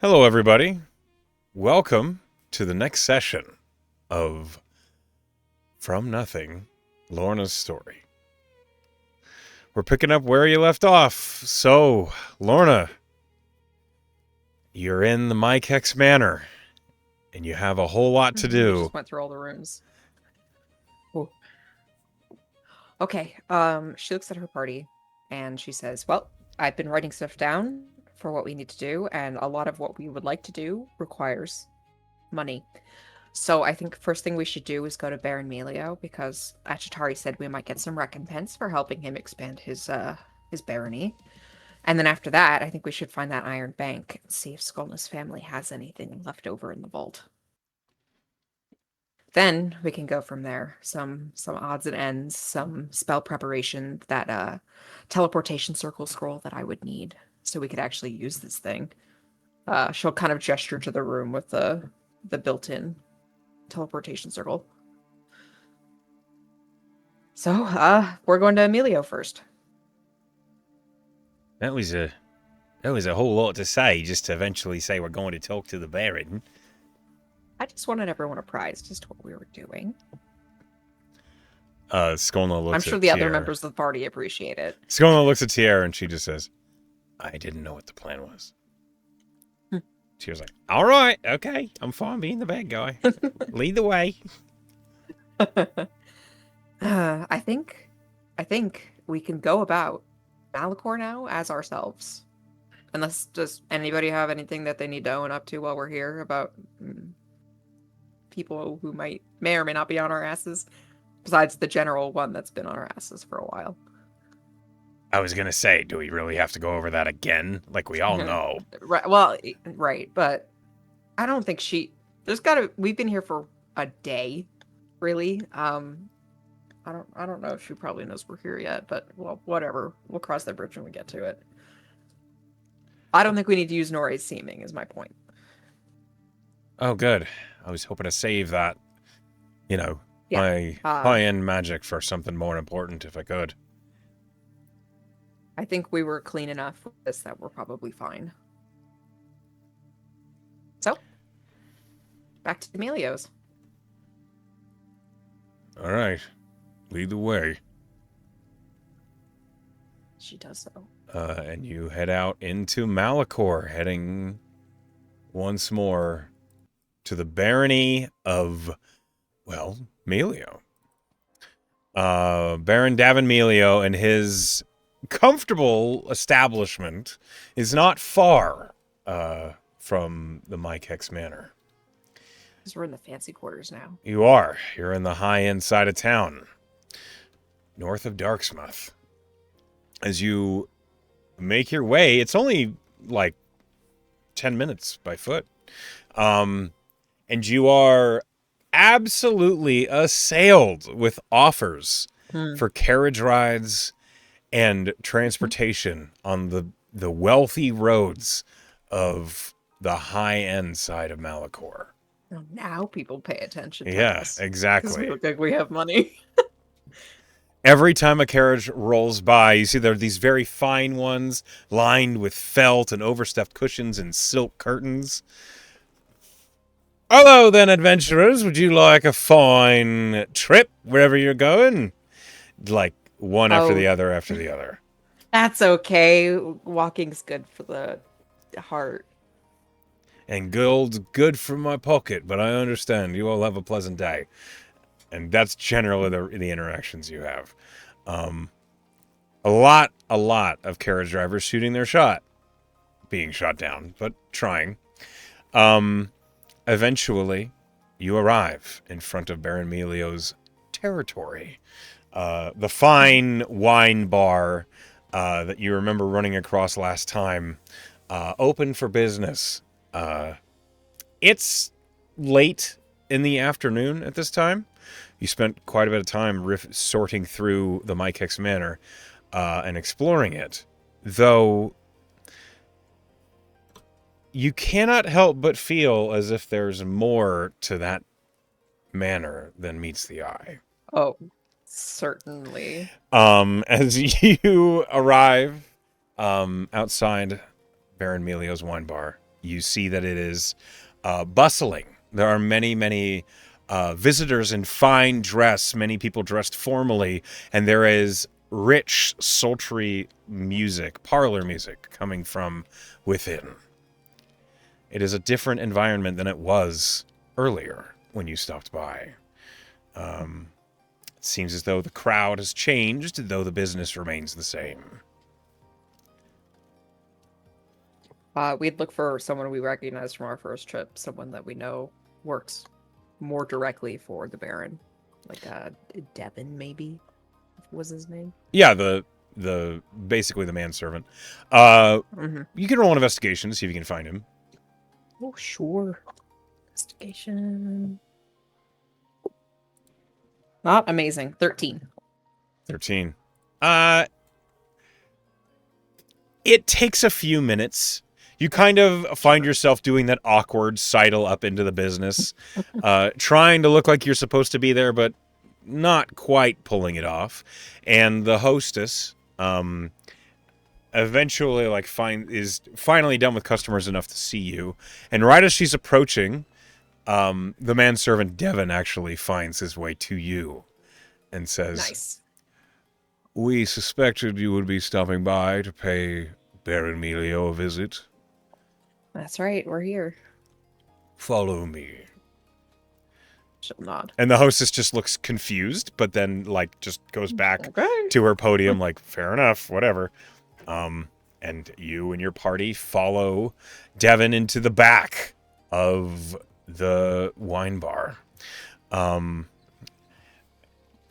Hello, everybody. Welcome to the next session of From Nothing, Lorna's Story. We're picking up where you left off. So, Lorna, you're in the Mykex Manor, and you have a whole lot to We do. just went through all the rooms. Ooh. Okay. She looks at her party and she says, "Well, I've been writing stuff down for what we need to do, and a lot of what we would like to do requires money. So I think first thing we should do is go to Baron Melio because Achatari said we might get some recompense for helping him expand his barony. And then after that, I think we should find that Iron Bank and see if Skolna's family has anything left over in the vault. Then we can go from there. Some odds and ends, some spell preparation, that teleportation circle scroll that I would need so we could actually use this thing. She'll kind of gesture to the room with the built-in teleportation circle. So, we're going to Emilio first. That was a whole lot to say, just to eventually say we're going to talk to the Baron. I just wanted everyone apprised as to what we were doing. Skolna I'm looks sure at the other Tier. members of the party appreciate it. Skolna looks at Tier and she just says, I didn't know what the plan was. Tier's like, all right, okay, I'm fine being the bad guy. Lead the way. I think we can go about Malachor now as ourselves. Unless does anybody have anything that they need to own up to while we're here about people who may or may not be on our asses, besides the general one that's been on our asses for a while. I was gonna say, do we really have to go over that again? Like we all know. Right. Well, right, but I don't think we've been here for a day, really. I don't know if she probably knows we're here yet, but well, whatever. We'll cross that bridge when we get to it. I don't think we need to use Nore's seeming, is my point. Oh, good. I was hoping to save that, Yeah. my high-end magic for something more important if I could. I think we were clean enough with this that we're probably fine. So, back to Emilio's. All right. Lead the way. She does so. And you head out into Malachor, heading once more to the barony of, well, Melio. Baron Davin Melio and his comfortable establishment is not far from the Mykex Manor. Because we're in the fancy quarters now. You are. You're in the high-end side of town, north of Darksmouth. As you make your way, it's only like 10 minutes by foot. And you are absolutely assailed with offers for carriage rides and transportation on the wealthy roads of the high-end side of Malachor. Oh, now people pay attention to us. Exactly. Because we look like we have money. Every time a carriage rolls by, you see there are these very fine ones lined with felt and overstuffed cushions and silk curtains. Hello then, adventurers. Would you like a fine trip wherever you're going? Like one after the other after the other. That's okay. Walking's good for the heart. And gold's good for my pocket, but I understand. You all have a pleasant day. And that's generally the interactions you have. A lot of carriage drivers shooting their shot. Being shot down, but trying. Eventually, you arrive in front of Baron Melio's territory. The fine wine bar that you remember running across last time, open for business. It's late in the afternoon at this time. You spent quite a bit of time sorting through the Mykex Manor and exploring it, though you cannot help but feel as if there's more to that manor than meets the eye. Oh, certainly. As you arrive outside Baron Melio's wine bar, You see that it is bustling. There are many, many visitors in fine dress, many people dressed formally, and there is rich, sultry music, parlor music, coming from within. It is a different environment than it was earlier when you stopped by. It seems as though the crowd has changed, though the business remains the same. We'd look for someone we recognize from our first trip, someone that we know works more directly for the Baron. Like Devin, maybe was his name. Yeah, the basically the manservant. You can roll an investigation to see if you can find him. Oh, sure. Investigation. Not amazing. 13. 13. It takes a few minutes. You kind of find yourself doing that awkward sidle up into the business, trying to look like you're supposed to be there, but not quite pulling it off. And the hostess, eventually, is finally done with customers enough to see you. And right as she's approaching, the manservant Devin actually finds his way to you and says, Nice. "We suspected you would be stopping by to pay Baron Melio a visit. That's right. We're here. Follow me." She'll nod. And the hostess just looks confused, but then just goes back Okay. to her podium, like, fair enough, whatever. And you and your party follow Devin into the back of the wine bar.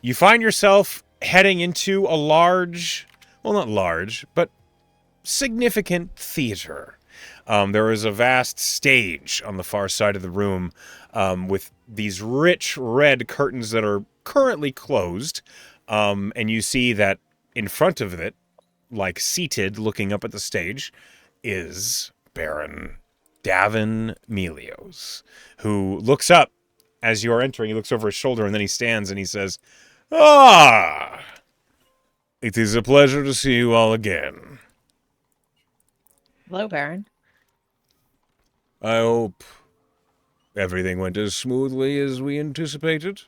You find yourself heading into a large, well, not large, but significant theater. There is a vast stage on the far side of the room with these rich red curtains that are currently closed. And you see that in front of it, like seated, looking up at the stage, is Baron Davin Melios, who looks up as you are entering. He looks over his shoulder, and then he stands and he says, "Ah, it is a pleasure to see you all again. Hello, Baron. I hope everything went as smoothly as we anticipated."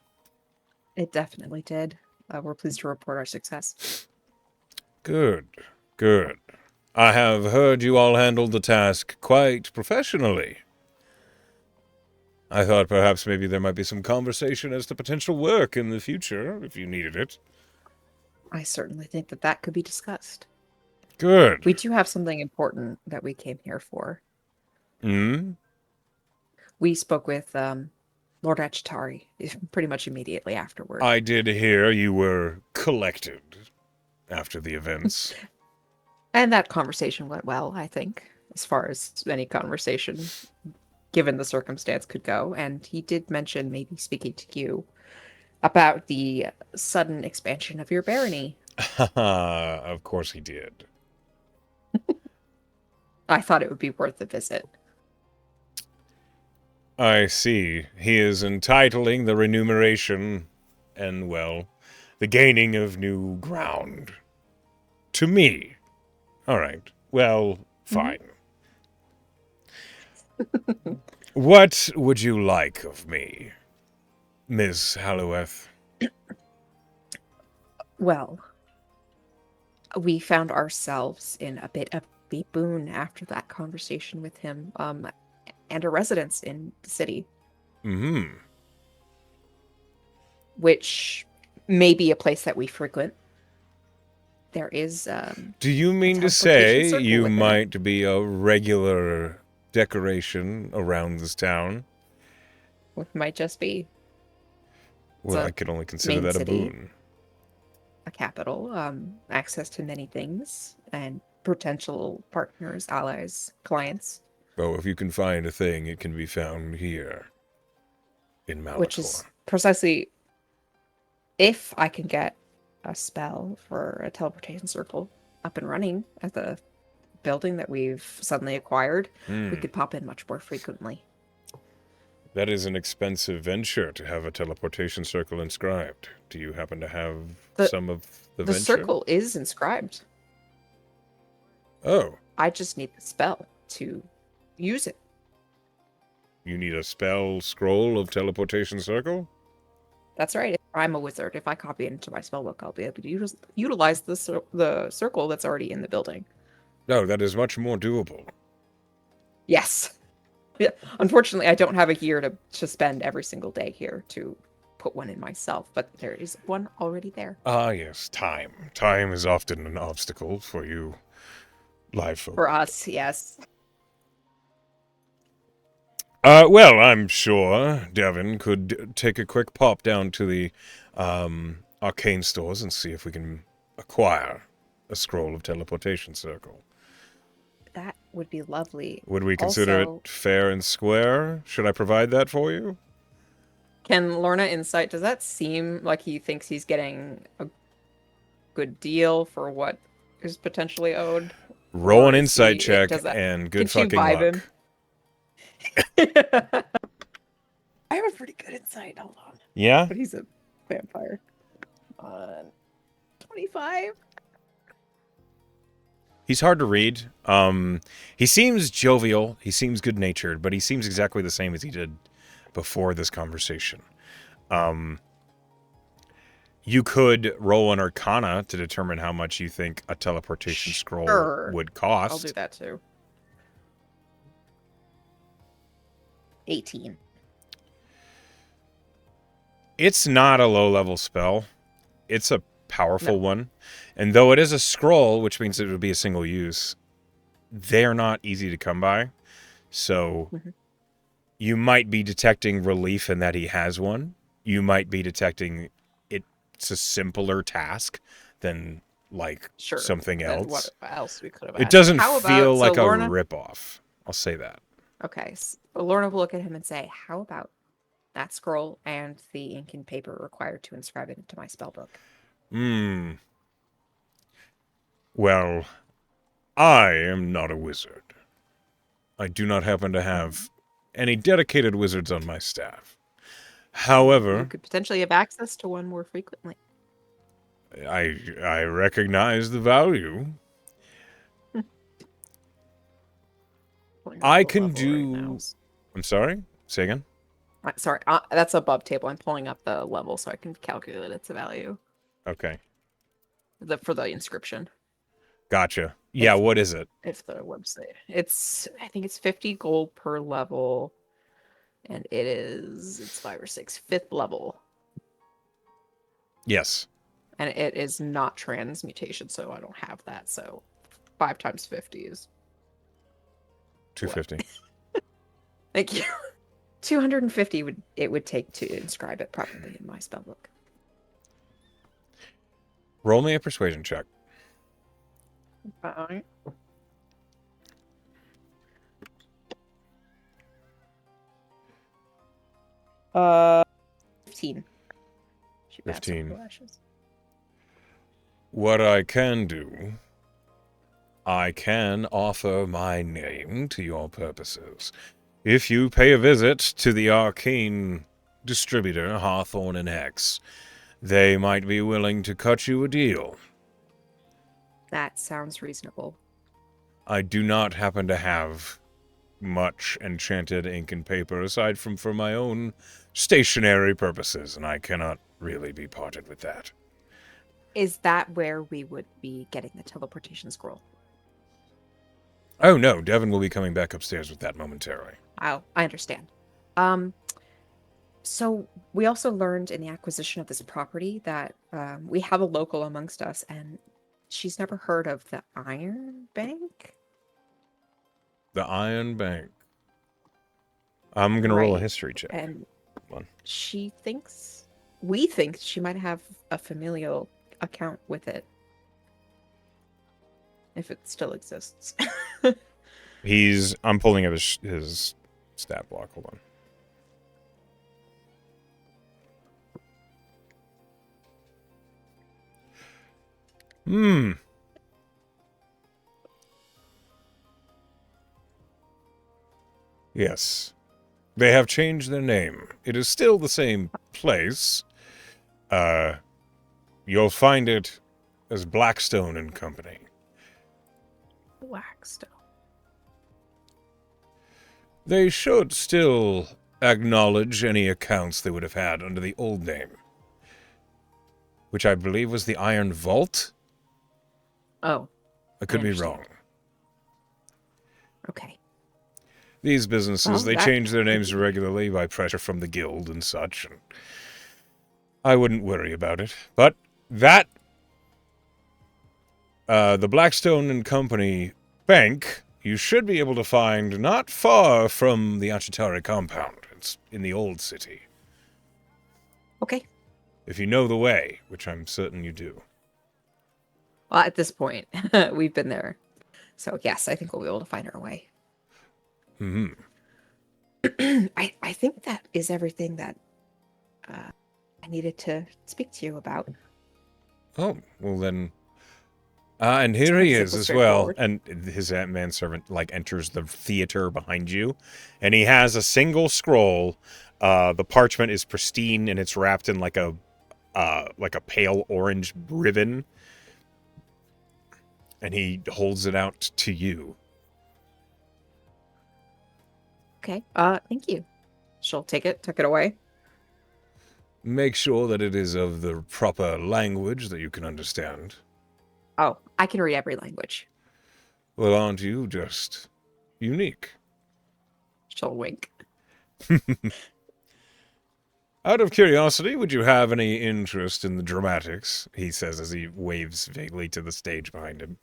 It definitely did. We're pleased to report our success. Good, good. I have heard you all handled the task quite professionally. I thought perhaps maybe there might be some conversation as to potential work in the future, if you needed it. I certainly think that that could be discussed. Good. We do have something important that we came here for. Hmm? We spoke with Lord Achitari pretty much immediately afterward. I did hear you were collected after the events. And that conversation went well, I think, as far as any conversation, given the circumstance, could go. And he did mention maybe speaking to you about the sudden expansion of your barony. Of course he did. I thought it would be worth a visit. I see. He is entitling the remuneration and, well, the gaining of new ground. To me. All right. Well, fine. What would you like of me, Miss Halloweth? Well, we found ourselves in a bit of a boon after that conversation with him, and a residence in the city. Mm-hmm. Which may be a place that we frequent. There is Do you mean to say you might be a regular decoration around this town? It might just be. Well, I could only consider that a boon. A capital, access to many things, and potential partners, allies, clients. Oh, if you can find a thing, it can be found here in Malator. Which is precisely, if I can get a spell for a teleportation circle up and running at the building that we've suddenly acquired, we could pop in much more frequently. That is an expensive venture to have a teleportation circle inscribed. Do you happen to have some of the venture? The circle is inscribed. Oh. I just need the spell to use it. You need a spell scroll of teleportation circle? That's right. If I'm a wizard. If I copy it into my spellbook, I'll be able to utilize the circle that's already in the building. No, that is much more doable. Yes. Yeah. Unfortunately, I don't have a year to spend every single day here to put one in myself, but there is one already there. Ah, yes, time. Time is often an obstacle for you live folk. For us, yes. Well, I'm sure Devin could take a quick pop down to the arcane stores and see if we can acquire a scroll of teleportation circle. That would be lovely. Would we consider Also, it fair and square? Should I provide that for you? can Lorna insight, does that seem like he thinks he's getting a good deal for what is potentially owed? Roll Or an is insight he, check does that, and can good she fucking vibe luck. him? I have a pretty good insight. Hold on. Yeah? But he's a vampire. 25? He's hard to read. He seems jovial. He seems good-natured, but he seems exactly the same as he did before this conversation. You could roll an Arcana to determine how much you think a teleportation scroll Sure. would cost. I'll do that too. 18. It's not a low-level spell. It's a powerful one. And though it is a scroll, which means it would be a single use, they're not easy to come by. So you might be detecting relief in that he has one. You might be detecting it's a simpler task than like something else. What else we could have It asked. doesn't How feel about, like so a Lorna, ripoff. I'll say that. okay, so Lorna will look at him and say, how about that scroll and the ink and paper required to inscribe it into my spellbook? Well, I am not a wizard. I do not happen to have any dedicated wizards on my staff. However, You could potentially have access to one more frequently. I recognize the value. I can do... Right, I'm sorry? Say again? Sorry, that's above table. I'm pulling up the level so I can calculate its value. Okay. For the inscription. Gotcha. Yeah, what is it? If the website. I think it's 50 gold per level. And it's 5 or 6, 5th level. Yes. And it is not transmutation, so I don't have that. So 5 times 50 is 250. Thank you. 250 would take to inscribe it properly in my spellbook. Roll me a persuasion check. Alright. 15. 15. What I can do, I can offer my name to your purposes. If you pay a visit to the arcane distributor, Hawthorne and Hex, they might be willing to cut you a deal. That sounds reasonable. I do not happen to have much enchanted ink and paper aside from for my own stationary purposes, and I cannot really be parted with that. Is that where we would be getting the teleportation scroll? Oh no, Devin will be coming back upstairs with that momentarily. Oh, I understand. So we also learned in the acquisition of this property that we have a local amongst us, and she's never heard of the Iron Bank. The Iron Bank. I'm gonna roll a history check. And we think she might have a familial account with it, if it still exists. I'm pulling up his stat block. Hold on. Yes. They have changed their name. It is still the same place. You'll find it as Blackstone and Company. Blackstone. They should still acknowledge any accounts they would have had under the old name, which I believe was the Iron Vault. Oh, I I could be understand. wrong. Okay. These businesses, Well, they that change their could names be. regularly by pressure from the guild and such, and I wouldn't worry about it. But that, the Blackstone and Company Bank, you should be able to find not far from the Achitari compound. It's in the old city. Okay. If you know the way, which I'm certain you do. Well, at this point, we've been there. So, yes, I think we'll be able to find our way. Hmm. I think that is everything that I needed to speak to you about. Oh, well then. And It's here pretty he is simple, as well. straightforward. And his manservant, like, enters the theater behind you. And he has a single scroll. The parchment is pristine and it's wrapped in like a pale orange ribbon. And he holds it out to you. Okay. Thank you. She'll tuck it away. Make sure that it is of the proper language that you can understand. Oh, I can read every language. Well, aren't you just unique? She'll wink. Out of curiosity, would you have any interest in the dramatics? He says as he waves vaguely to the stage behind him.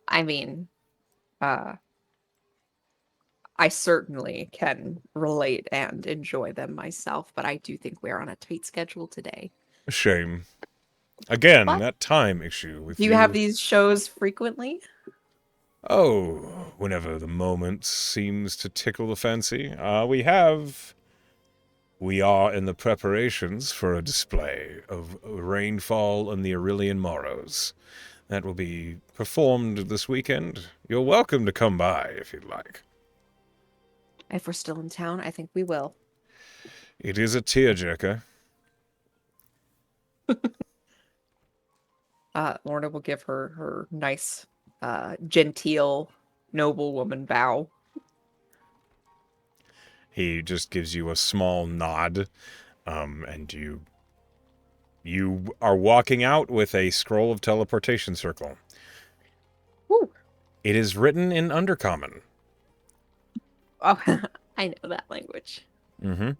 I mean, uh, I certainly can relate and enjoy them myself, but I do think we're on a tight schedule today. A shame. Again, But that time issue with do you have you. these shows frequently? Oh, whenever the moment seems to tickle the fancy. We are in the preparations for a display of Rainfall and the Aurelian Morrows. That will be performed this weekend. You're welcome to come by if you'd like. If we're still in town, I think we will. It is a tearjerker. Lorna will give her nice, genteel, noble woman bow. He just gives you a small nod, and you are walking out with a scroll of teleportation circle. Woo! It is written in Undercommon. Oh, I know that language. Mm-hmm.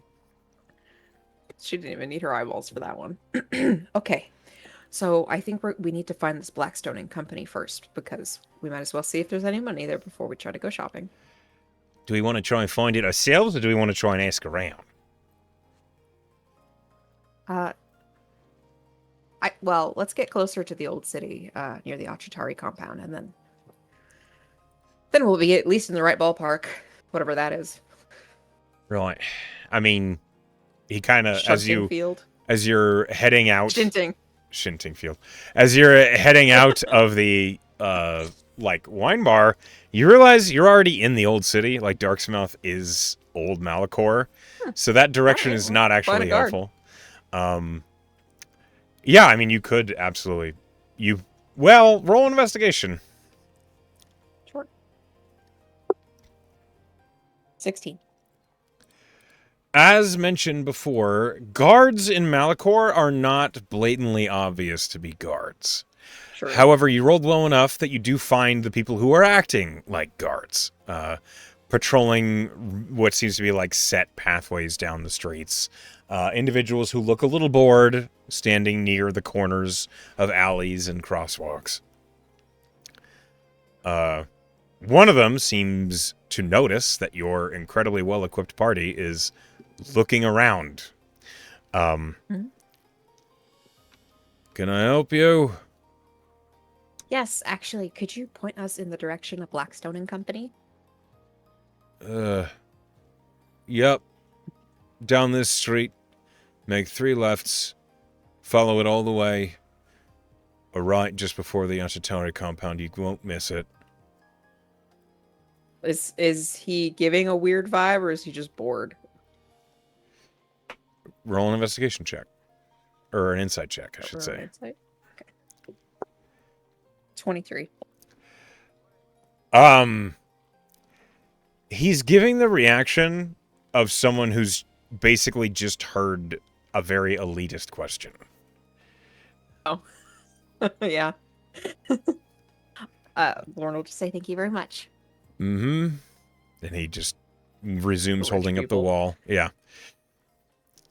She didn't even need her eyeballs for that one. Okay, so I think we need to find this Blackstone and Company first because we might as well see if there's any money there before we try to go shopping. Do we want to try and find it ourselves, or do we want to try and ask around? Uh, well, let's get closer to the old city, near the Achitari compound, and then we'll be at least in the right ballpark, whatever that is. Right. I mean, he kind of, Shunting field. as you're heading out, Shinting. Shinting field, as you're heading out of the like wine bar, you realize you're already in the old city. Like Darksmouth is old Malachor, so that direction Alright, is well, not find a actually guard. helpful. Yeah, I mean, you could absolutely. Well, roll investigation. Sure. 16. As mentioned before, guards in Malachor are not blatantly obvious to be guards. Sure. However, you rolled well enough that you do find the people who are acting like guards, patrolling what seems to be like set pathways down the streets. Individuals who look a little bored, standing near the corners of alleys and crosswalks. One of them seems to notice that your incredibly well-equipped party is looking around. Can I help you? Yes, actually, could you point us in the direction of Blackstone and Company? Yep. Down this street. Make 3 lefts. Follow it all the way. A right just before the Ashitari compound. You won't miss it. Is he giving a weird vibe or is he just bored? Roll an investigation check. Or an insight check, I should say. Insight? Okay. 23. He's giving the reaction of someone who's basically just heard a very elitist question. Oh, yeah. Lorna will just say thank you very much. Mm-hmm. And he just resumes For rich holding up the people. wall. Yeah.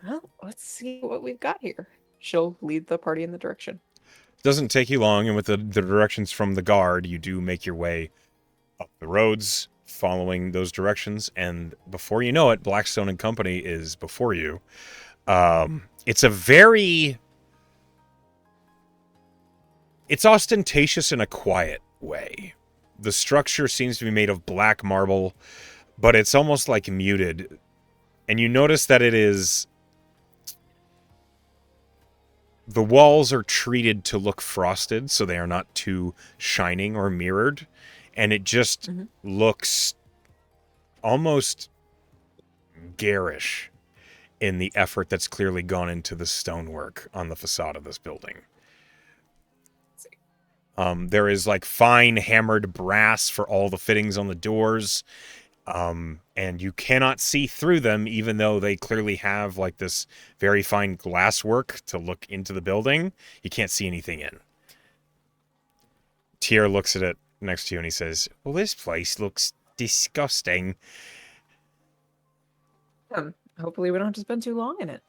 Well, let's see what we've got here. She'll lead the party in the direction. Doesn't take you long, and with the directions from the guard, you do make your way up the roads, following those directions, and before you know it, Blackstone and Company is before you. It's a very... It's ostentatious in a quiet way. The structure seems to be made of black marble, but it's almost like muted. And you notice that it is... The walls are treated to look frosted, so they are not too shining or mirrored. And it just looks almost garish in the effort that's clearly gone into the stonework on the facade of this building. There is like fine hammered brass for all the fittings on the doors. And you cannot see through them, even though they clearly have like this very fine glasswork to look into the building. You can't see anything in. Tyr looks at it next to you and he says, well, this place looks disgusting. Hopefully we don't have to spend too long in it.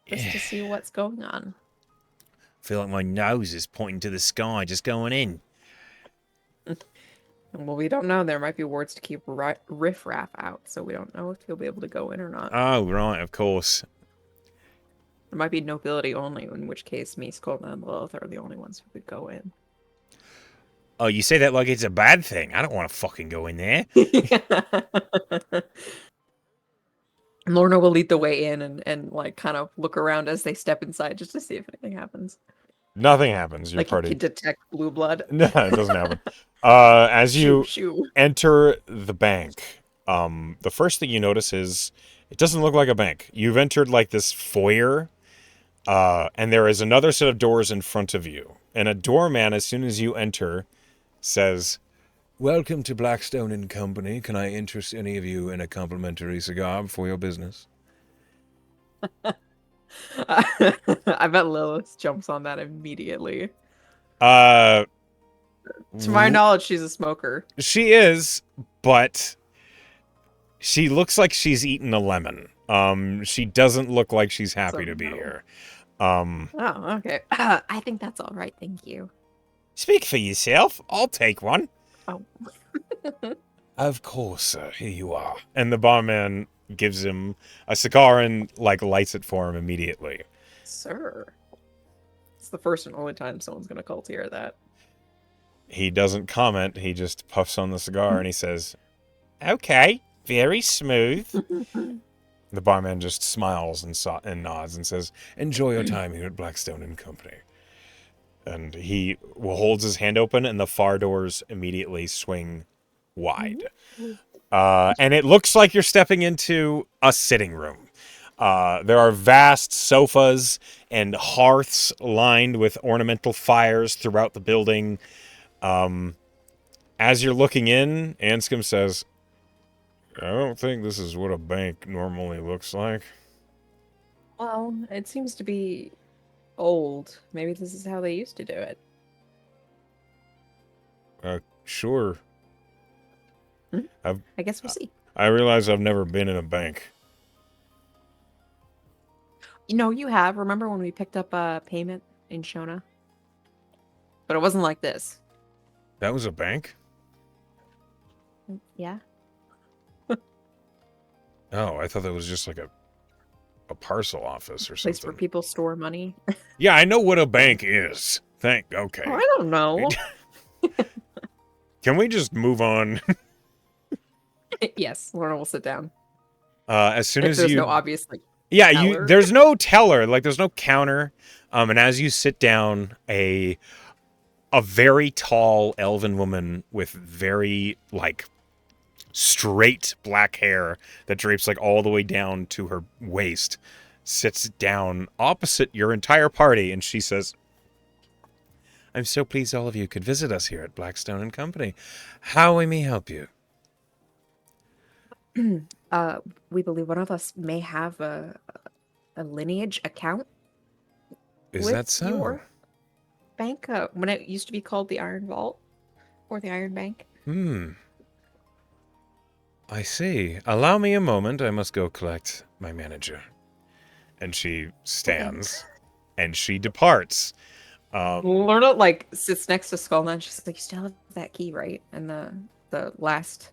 Just to see what's going on. I feel like my nose is pointing to the sky just going in. Well, we don't know. There might be wards to keep riffraff out, so we don't know if he'll be able to go in or not. Oh, right, of course. There might be nobility only, in which case me, Skolna, and Lilith are the only ones who could go in. Oh, you say that like it's a bad thing. I don't want to fucking go in there. Lorna will lead the way in and like kind of look around as they step inside just to see if anything happens. Nothing happens. Your Like party... you can detect blue blood. No, it doesn't happen. As you Shoo. enter the bank, the first thing you notice is it doesn't look like a bank. You've entered like this foyer, and there is another set of doors in front of you. And a doorman, as soon as you enter, says, welcome to Blackstone and Company. Can I interest any of you in a complimentary cigar before your business? I bet Lilith jumps on that immediately. To To my knowledge, she's a smoker. She is, but she looks like she's eaten a lemon. She doesn't look like she's happy to be here. Oh, okay. I think that's all right, thank you. Speak for yourself. I'll take one. Oh. Of course, sir. Here you are. And the barman gives him a cigar and, like, lights it for him immediately. Sir. It's the first and only time someone's going to call Tyr that. He doesn't comment. He just puffs on the cigar and he says, okay, very smooth. The barman just smiles and nods and says, enjoy your time here at Blackstone and Company. And he holds his hand open and the far doors immediately swing wide. And it looks like you're stepping into a sitting room. There are vast sofas and hearths lined with ornamental fires throughout the building. As you're looking in, Anscombe says, I don't think this is what a bank normally looks like. Well, it seems to be old. Maybe this is how they used to do it. Sure. I guess we'll see. I realize I've never been in a bank. You know, you have. Remember when we picked up a payment in Shona? But it wasn't like this. That was a bank? Yeah. Oh, I thought that was just like a parcel office or Place something. where people store money. Yeah, I know what a bank is. Okay. Oh, I don't know. Can we just move on? Yes, Lorna will sit down. As soon as There's you... no obvious, like, Yeah, teller. there's no teller, like there's no counter. And as you sit down, a very tall elven woman with very like straight black hair that drapes like all the way down to her waist sits down opposite your entire party, and she says, I'm so pleased all of you could visit us here at Blackstone and Company. How we may help you? uh, we believe one of us may have a lineage account Is that with so? your bank, when it used to be called the Iron Vault or the Iron Bank. Hmm. I see. Allow me a moment. I must go collect my manager. And she Okay. stands and she departs. Lorna like sits next to Skullna and she's like, "You still have that key, right? And the last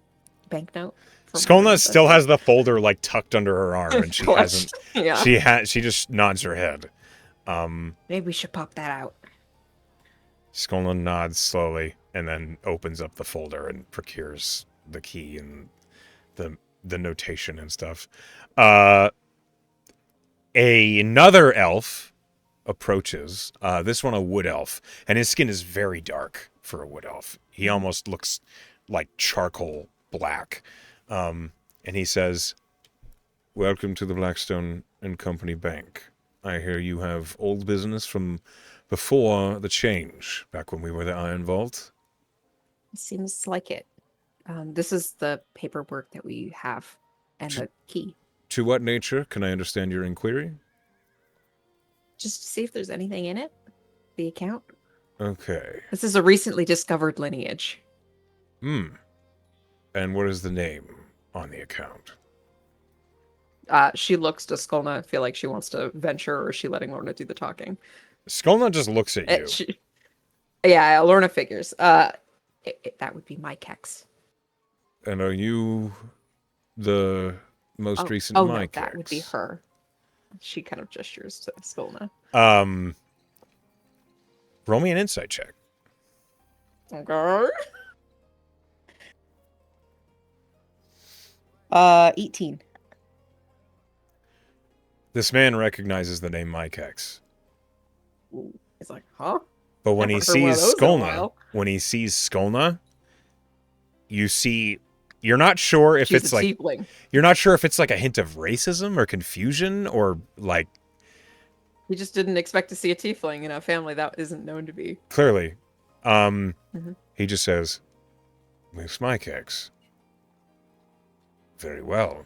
banknote from her Skolna still ancestor has the folder like tucked under her arm, and she hasn't. clutched." Yeah. She just nods her head. Maybe we should pop that out. Skolna nods slowly and then opens up the folder and procures the key and the notation and stuff. Uh, Another elf approaches. This one a wood elf, and his skin is very dark for a wood elf. He almost looks like charcoal black. And he says, "Welcome to the Blackstone and Company Bank. I hear you have old business from before the change, back when we were the Iron Vault." Seems like it. This is the paperwork that we have and To, the key. to what nature can I understand your inquiry? Just to see if there's anything in it. The account. Okay. This is a recently discovered lineage. Hmm. And what is the name on the account? She looks to Skolna, feel like she wants to venture, or is she letting Lorna do the talking? Skolna just looks at you. Yeah, Lorna figures. That would be my Kex. And are you the most recent Oh no, that would be Mykex? her. She kind of gestures to Skolna. Um, Roll me an insight check. Okay. 18. This man recognizes the name Mykex. Ooh. He's like, huh? But when he Haven't heard one of sees those in a Skolna, while. you see you're not sure if She's a it's like tiefling. you're not sure if it's like a hint of racism or confusion or like We just didn't expect to see a tiefling in a family that isn't known to be. clearly. Mhm. He just says, "Miss Mykex. Very well.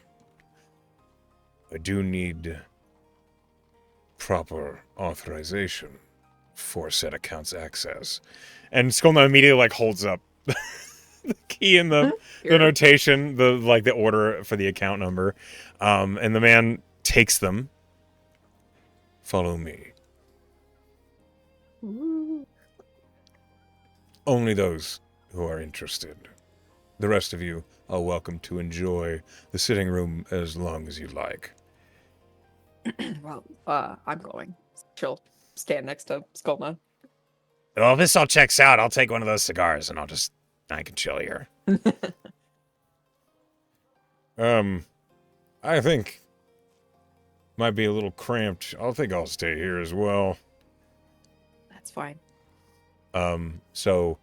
I do need proper authorization for said account's access." And Skolna immediately like holds up the key and the Here. notation, the order for the account number. And the man takes them. "Follow me. Ooh. Only those who are interested. The rest of you are welcome to enjoy the sitting room as long as you like." Well, I'm going. She'll stand next to Skolna. "Well, if this all checks out, I'll take one of those cigars and I can chill here." I think might be a little cramped. I think I'll stay here as well. That's fine. So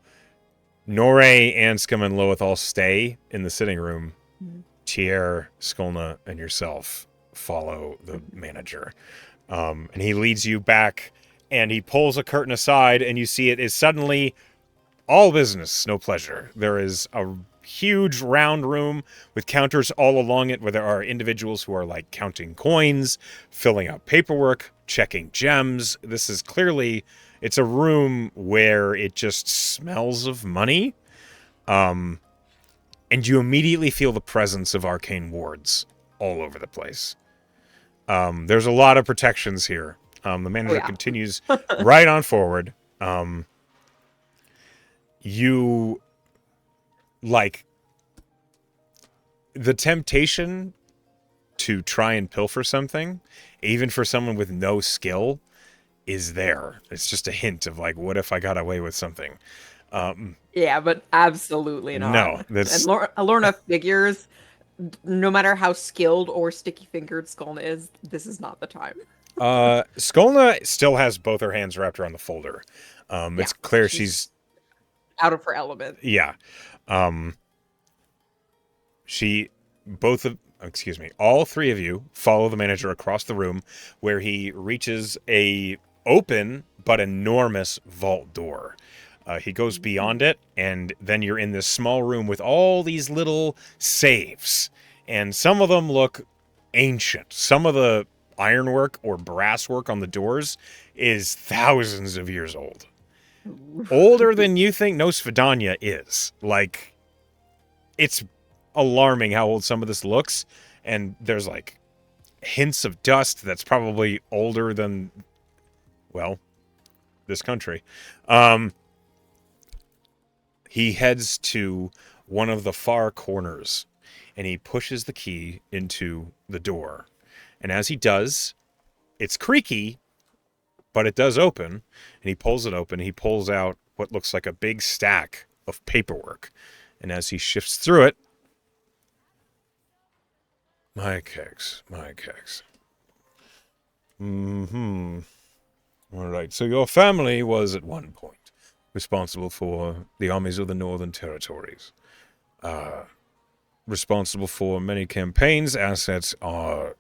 Norre, Anscombe, and Loeth all stay in the sitting room. Mhm. Tier, Skolna, and yourself follow the manager. And he leads you back, and he pulls a curtain aside, and you see it is suddenly all business, no pleasure. There is a huge round room with counters all along it where there are individuals who are like counting coins, filling out paperwork, checking gems. This is clearly, it's a room where it just smells of money. And you immediately feel the presence of arcane wards all over the place. There's a lot of protections here. The manager continues right on forward. You like the temptation to try and pilfer something, even for someone with no skill, is there. It's just a hint of like, what if I got away with something? Yeah, but absolutely not. No, that's And Lorna figures, no matter how skilled or sticky-fingered Skolna is, this is not the time. Skolna still has both her hands wrapped around the folder. It's clear she's out of her element. Yeah. All three of you follow the manager across the room where he reaches a open but enormous vault door. He goes beyond it, and then you're in this small room with all these little safes. and some of them look ancient. Some of the ironwork or brasswork on the doors is thousands of years old. Older than you think Nosfidania is. Like, it's alarming how old some of this looks, and there's like hints of dust that's probably older than, well, this country. He heads to one of the far corners, and he pushes the key into the door. And as he does, it's creaky, but it does open, and he pulls it open. He pulls out what looks like a big stack of paperwork. And as he shifts through it, my kegs. All right, so your family was at one point responsible for the armies of the Northern Territories. Responsible for many campaigns. Assets are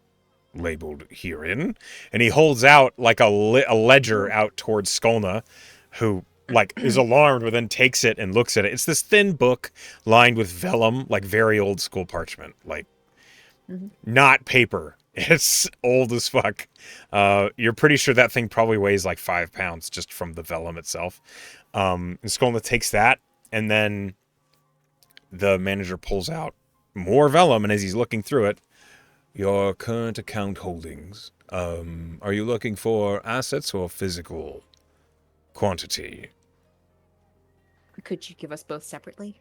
labeled herein. And he holds out like a ledger out towards Skolna, who like is alarmed, but then takes it and looks at it. It's this thin book lined with vellum, like very old school parchment, like not paper. It's old as fuck. You're pretty sure that thing probably weighs like 5 pounds just from the vellum itself. And Skolna takes that, and then the manager pulls out more vellum, and as he's looking through it, your current account holdings. Are you looking for assets or physical quantity? Could you give us both separately?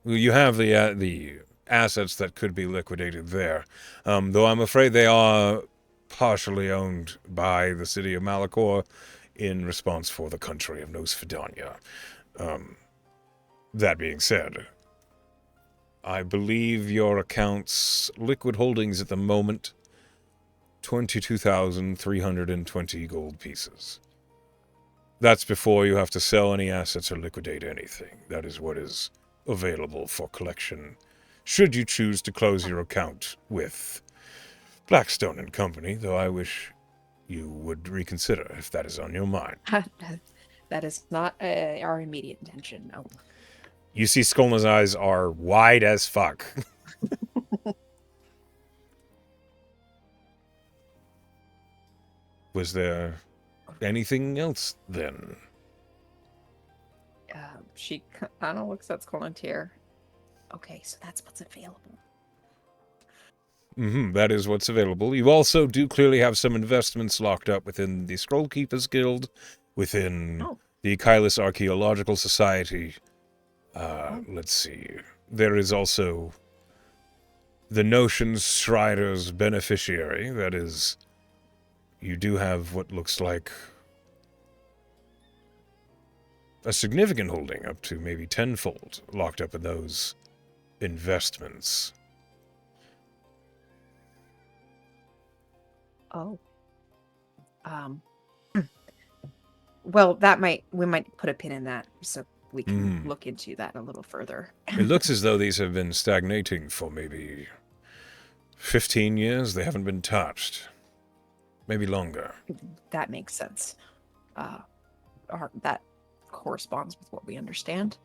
Well, you have the assets that could be liquidated there, though I'm afraid they are partially owned by the city of Malachor in response for the country of Nosfidania. That being said, I believe your account's liquid holdings at the moment, 22,320 gold pieces. That's before you have to sell any assets or liquidate anything. That is what is available for collection, should you choose to close your account with Blackstone and Company, though I wish you would reconsider if that is on your mind. That is not our immediate intention, no. You see Skolna's eyes are wide as fuck. Was there anything else then? She kind of looks at Skollantier. Okay, so that's what's available. That is what's available. You also do clearly have some investments locked up within the Scrollkeepers Guild, within the Kylus Archaeological Society. Let's see. There is also the Notions Strider's beneficiary. That is, you do have what looks like a significant holding, up to maybe tenfold, locked up in those investments. Oh. Well, we might put a pin in that so we can look into that a little further. It looks as though these have been stagnating for maybe 15 years. They haven't been touched. Maybe longer. That makes sense. That corresponds with what we understand.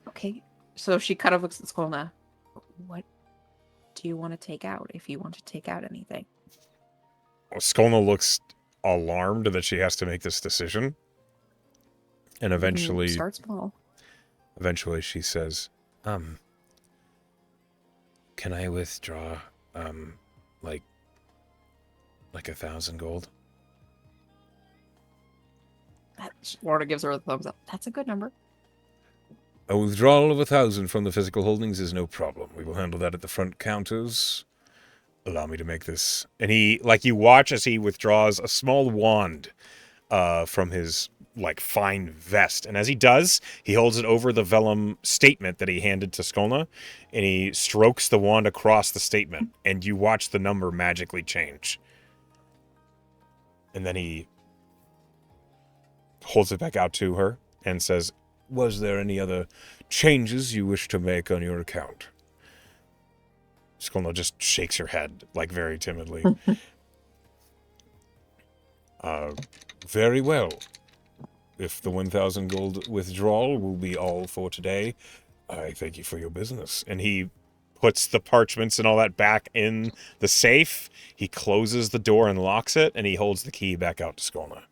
Okay. So she kind of looks at Skolna. What do you want to take out, if you want to take out anything? Well, Skolna looks alarmed that she has to make this decision. And eventually... Start small. Eventually she says, can I withdraw, like 1,000 gold? Lorna gives her a thumbs up. That's a good number. A withdrawal of 1,000 from the physical holdings is no problem. We will handle that at the front counters. Allow me to make this. And he, like, you watch as he withdraws a small wand from his, like, fine vest. And as he does, he holds it over the vellum statement that he handed to Skolna, and he strokes the wand across the statement, and you watch the number magically change. And then he holds it back out to her and says, was there any other changes you wish to make on your account? Skolna just shakes her head, like, very timidly. Very well. If the 1,000 gold withdrawal will be all for today, I thank you for your business. And he puts the parchments and all that back in the safe. He closes the door and locks it, and he holds the key back out to Skolna.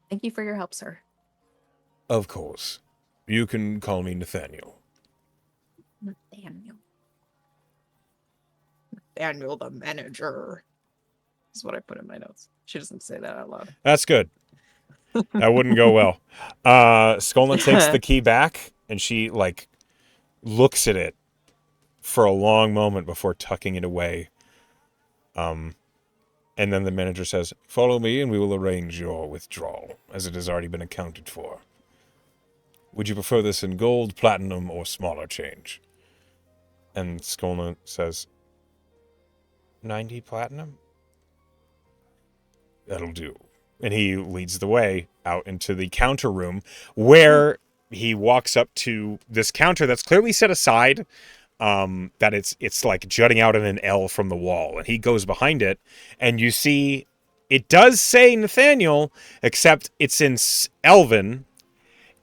Thank you for your help, sir. Of course. You can call me Nathaniel. Nathaniel. Nathaniel the manager. Is what I put in my notes. She doesn't say that out loud. That's good. That wouldn't go well. Skolna takes the key back, and she, like, looks at it for a long moment before tucking it away. And then the manager says, "Follow me and we will arrange your withdrawal, as it has already been accounted for. Would you prefer this in gold, platinum, or smaller change?" And Skolna says, 90 platinum? That'll do. And he leads the way out into the counter room, where he walks up to this counter that's clearly set aside, that it's like jutting out in an L from the wall. And he goes behind it, and you see it does say Nathaniel, except it's in Elven,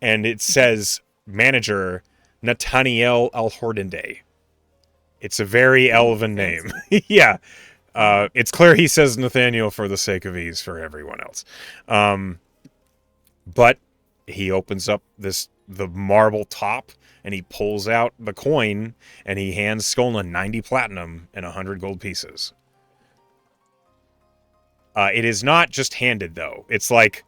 and it says manager Nathaniel Alhordende. It's a very Elven name. Yeah. It's clear he says Nathaniel for the sake of ease for everyone else. But he opens up the marble top, and he pulls out the coin, and he hands Skolna 90 platinum and 100 gold pieces. It is not just handed, though. It's like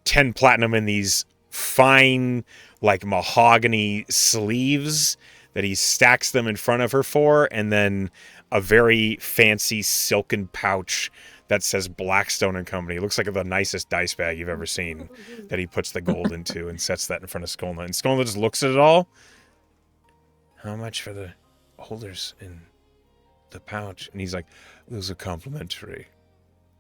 10 platinum in these fine, like, mahogany sleeves that he stacks them in front of her for, and then a very fancy silken pouch that says Blackstone and Company. It looks like the nicest dice bag you've ever seen, that he puts the gold into and sets that in front of Skolna. And Skolna just looks at it all. How much for the holders in the pouch? And he's like, those are complimentary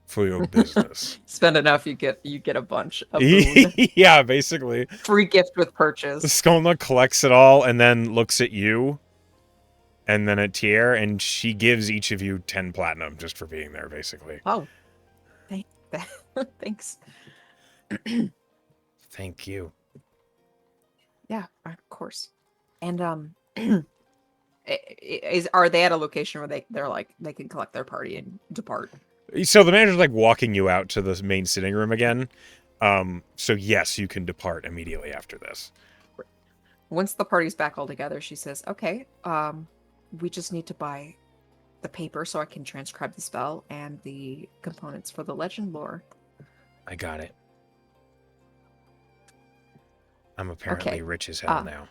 for your business. Spend enough, you get a bunch. A boon. Yeah, basically. Free gift with purchase. Skolna collects it all and then looks at you and then at Tier, and she gives each of you 10 platinum just for being there, basically. Oh. Thanks. Thank you. Yeah, of course. And are they at a location where they're like they can collect their party and depart? So the manager's like walking you out to the main sitting room again. So yes, you can depart immediately after this. Once the party's back all together, she says, "Okay, we just need to buy the paper so I can transcribe the spell and the components for the legend lore." I got it. I'm apparently rich as hell now.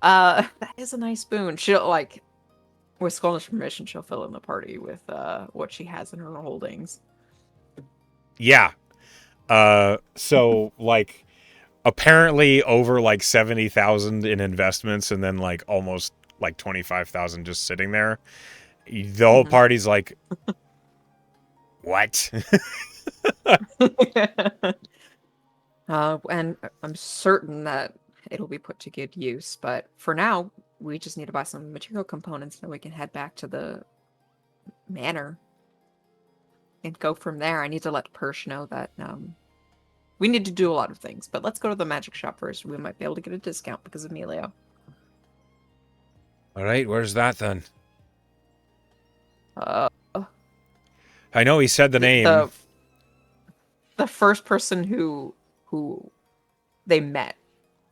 That is a nice boon. She'll, like, with Skolna's permission, she'll fill in the party with what she has in her holdings. Yeah. So, like, apparently over, like, 70,000 in investments, and then, like, almost, like, 25,000 just sitting there. The whole party's like, what? And I'm certain that it'll be put to good use. But for now, we just need to buy some material components, then we can head back to the manor and go from there. I need to let Persh know that we need to do a lot of things, but let's go to the magic shop first. We might be able to get a discount because of Emilio. All right, where's that then? I know he said the name. The first person who they met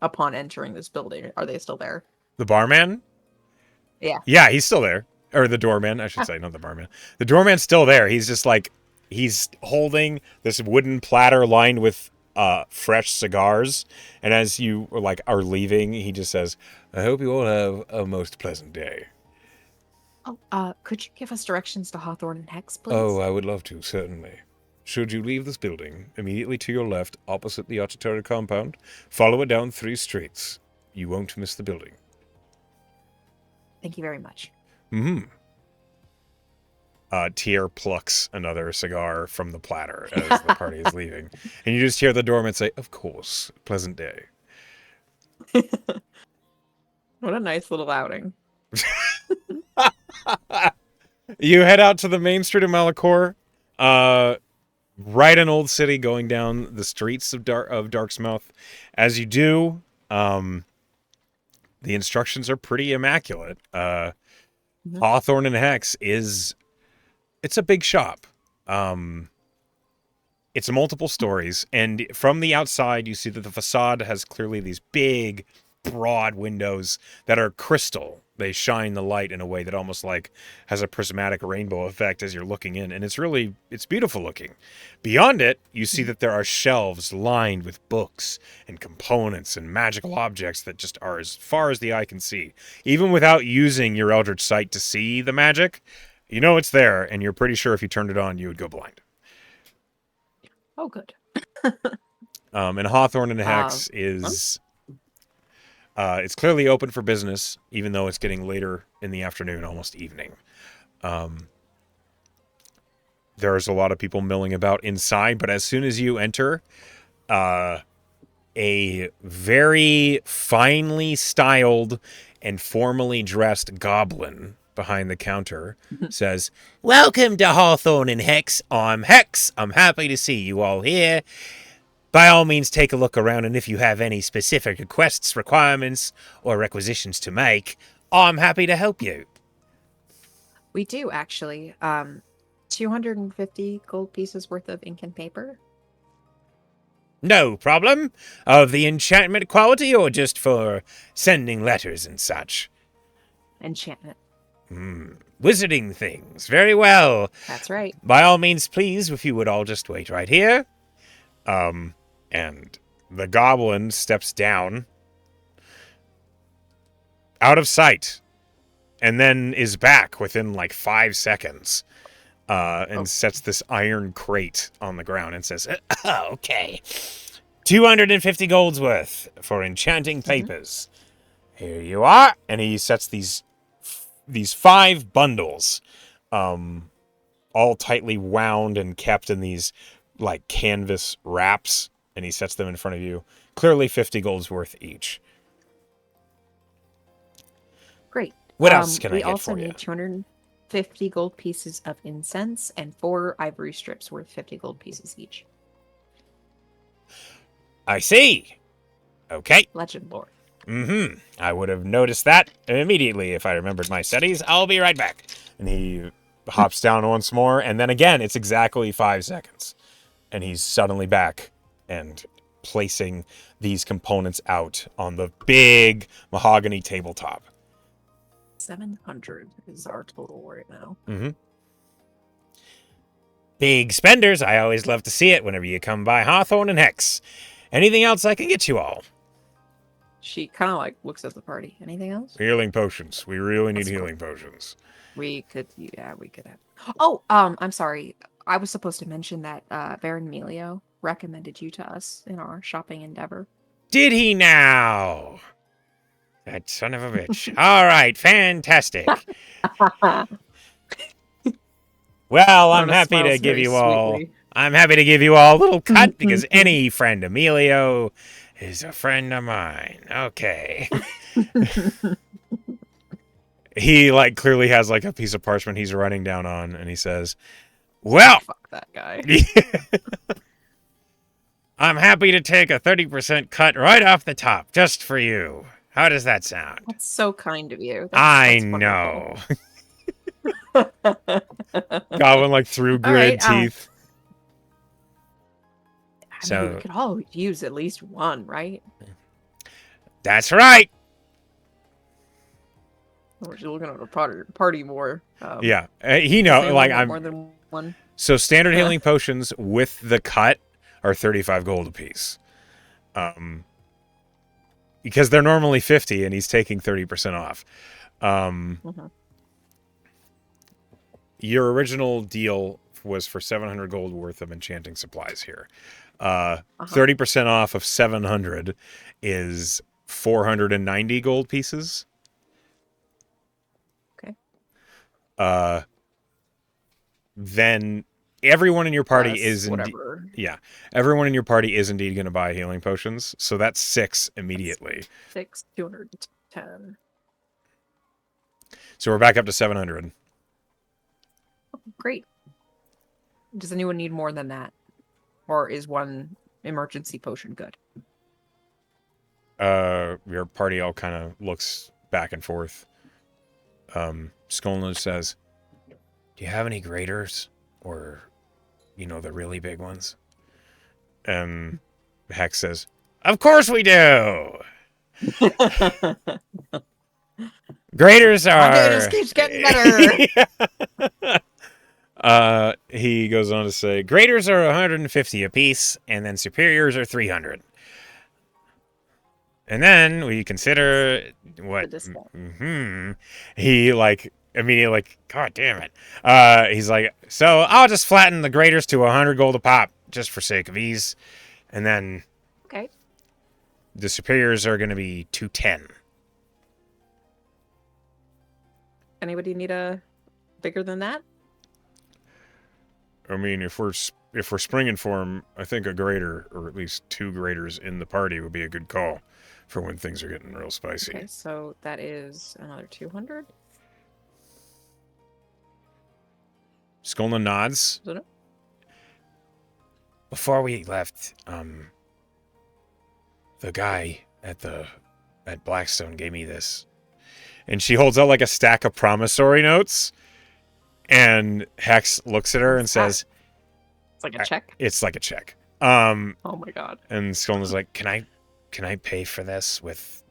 upon entering this building. Are they still there? The barman? Yeah. Yeah, he's still there. Or the doorman, I should say, not the barman. The doorman's still there. He's just like, he's holding this wooden platter lined with fresh cigars. And as you are leaving, he just says, I hope you all have a most pleasant day. Oh, could you give us directions to Hawthorne and Hex, please? Oh, I would love to, certainly. Should you leave this building, immediately to your left, opposite the Ochitora compound, follow it down 3 streets. You won't miss the building. Thank you very much. Tier plucks another cigar from the platter as the party is leaving. And you just hear the doorman say, of course, pleasant day. What a nice little outing. You head out to the main street of Malachor. right in Old City, going down the streets of Darksmouth. As you do, the instructions are pretty immaculate. Mhm. Hawthorne and Hex it's a big shop. It's multiple stories, and from the outside, you see that the facade has clearly these big, broad windows that are crystal. They shine the light in a way that almost like has a prismatic rainbow effect as you're looking in, and it's beautiful looking. Beyond it, you see Mhm. that there are shelves lined with books and components and magical objects that just are as far as the eye can see. Even without using your Eldritch Sight to see the magic, you know it's there, and you're pretty sure if you turned it on, you would go blind. Oh, good. And Hawthorne and Uh, Hex well, is it's clearly open for business, even though it's getting later in the afternoon, almost evening. Um, there's a lot of people milling about inside, but as soon as you enter, uh, a very finely styled and formally dressed goblin behind the counter says, "Welcome to Hawthorne and Hex. I'm Hex. I'm happy to see you all here. By all means, take a look around, and if you have any specific requests, requirements, or requisitions to make, I'm happy to help you." we do actually. 250 gold pieces worth of ink and paper. No problem. Of the enchantment quality, or just for sending letters and such? Enchantment. Wizarding things. Very well. That's right. By all means, please, if you would all just wait right here. And the goblin steps down, out of sight, and then is back within like 5 seconds. And Oh, sets this iron crate on the ground and says, "Okay, 250 golds worth for enchanting mhm. papers. Here you are." And he sets these 5 bundles, all tightly wound and kept in these like canvas wraps, and he sets them in front of you. Clearly 50 golds worth each. Great. What else can I We get also for you? need 250 gold pieces of incense and 4 ivory strips worth 50 gold pieces each. I see. Okay. Legend lore. I would have noticed that immediately if I remembered my studies. I'll be right back. And he hops down once more, and then again, it's exactly 5 seconds. And he's suddenly back and placing these components out on the big mahogany tabletop. 700 is our total right now. Big spenders. I always love to see it whenever you come by Hawthorne and Hex. Anything else I can get you all? She kind of like looks at the party. Anything else? Healing potions. We really need That's cool. healing potions. We could, yeah, we could have. Oh, I'm sorry. I was supposed to mention that Baron Melio recommended you to us in our shopping endeavor. Did he now? That son of a bitch. All right, fantastic. Well, Lorna smiles very sweetly. I'm happy to give you all a little cut because any friend Emilio is a friend of mine. Okay. He like clearly has like a piece of parchment he's writing down on, and he says, "Well, Fuck that guy. I'm happy to take a 30% cut right off the top just for you. How does that sound?" That's so kind of you. I That's wonderful. know. Goblin like through All gritted right. teeth. I mean, we So could all use at least one, right? that's right. We're just looking at a party more. Yeah, he Does know. anyone Like want more I'm. than one? So standard healing potions with the cut are 35 gold apiece. Because they're normally 50, and he's taking 30% off. Mhm. Your original deal was for 700 gold worth of enchanting supplies here. 30% off of 700 is 490 gold pieces. Okay. Then everyone in your party Plus is whatever. everyone in your party is indeed going to buy healing potions. So that's 6 immediately. 210. So we're back up to 700. Great. Does anyone need more than that? Or is one emergency potion good? Your party all kind of looks back and forth. Skolna says, "Do you have any graders, or the really big ones?" And Hex says, "Of course we do. Graders My data are." just keeps getting better. He goes on to say, "Graders are 150 apiece, and then superiors are 300. And then we consider what." He immediately God damn it. He's like, "So I'll just flatten the graders to 100 gold a pop, just for sake of ease, and then Okay. the superiors are going to be 210. Anybody need a bigger than that? I mean, if we're springing for him, I think a grader, or at least 2 graders in the party, would be a good call for when things are getting real spicy." Okay, so that is another 200. Skolna nods. Is it? Before we left, the guy at Blackstone gave me this. And she holds out like a stack of promissory notes. And Hex looks at her and says, It's like a check? "It's like a check." Oh my god. And Skolna's like, Can I pay for this with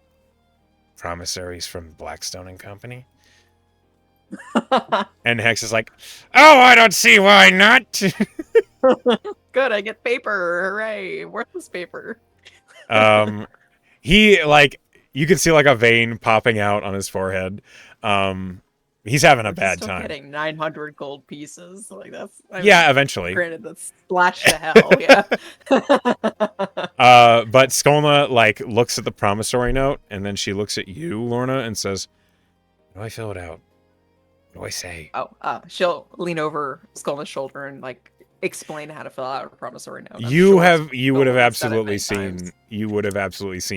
promissories from Blackstone and Company?" And Hex is like, "Oh, I don't see why not." Good, I get paper. Hooray. Worthless paper. He you can see like a vein popping out on his forehead. He's having a bad Still time. Getting 900 gold pieces. Like that's Eventually. Granted, that's splash to hell, yeah. But Skolna looks at the promissory note, and then she looks at you, Lorna, and says, "How do I fill it out? What do I say?" She'll lean over Skull's shoulder and explain how to fill out a promissory note. You would have absolutely seen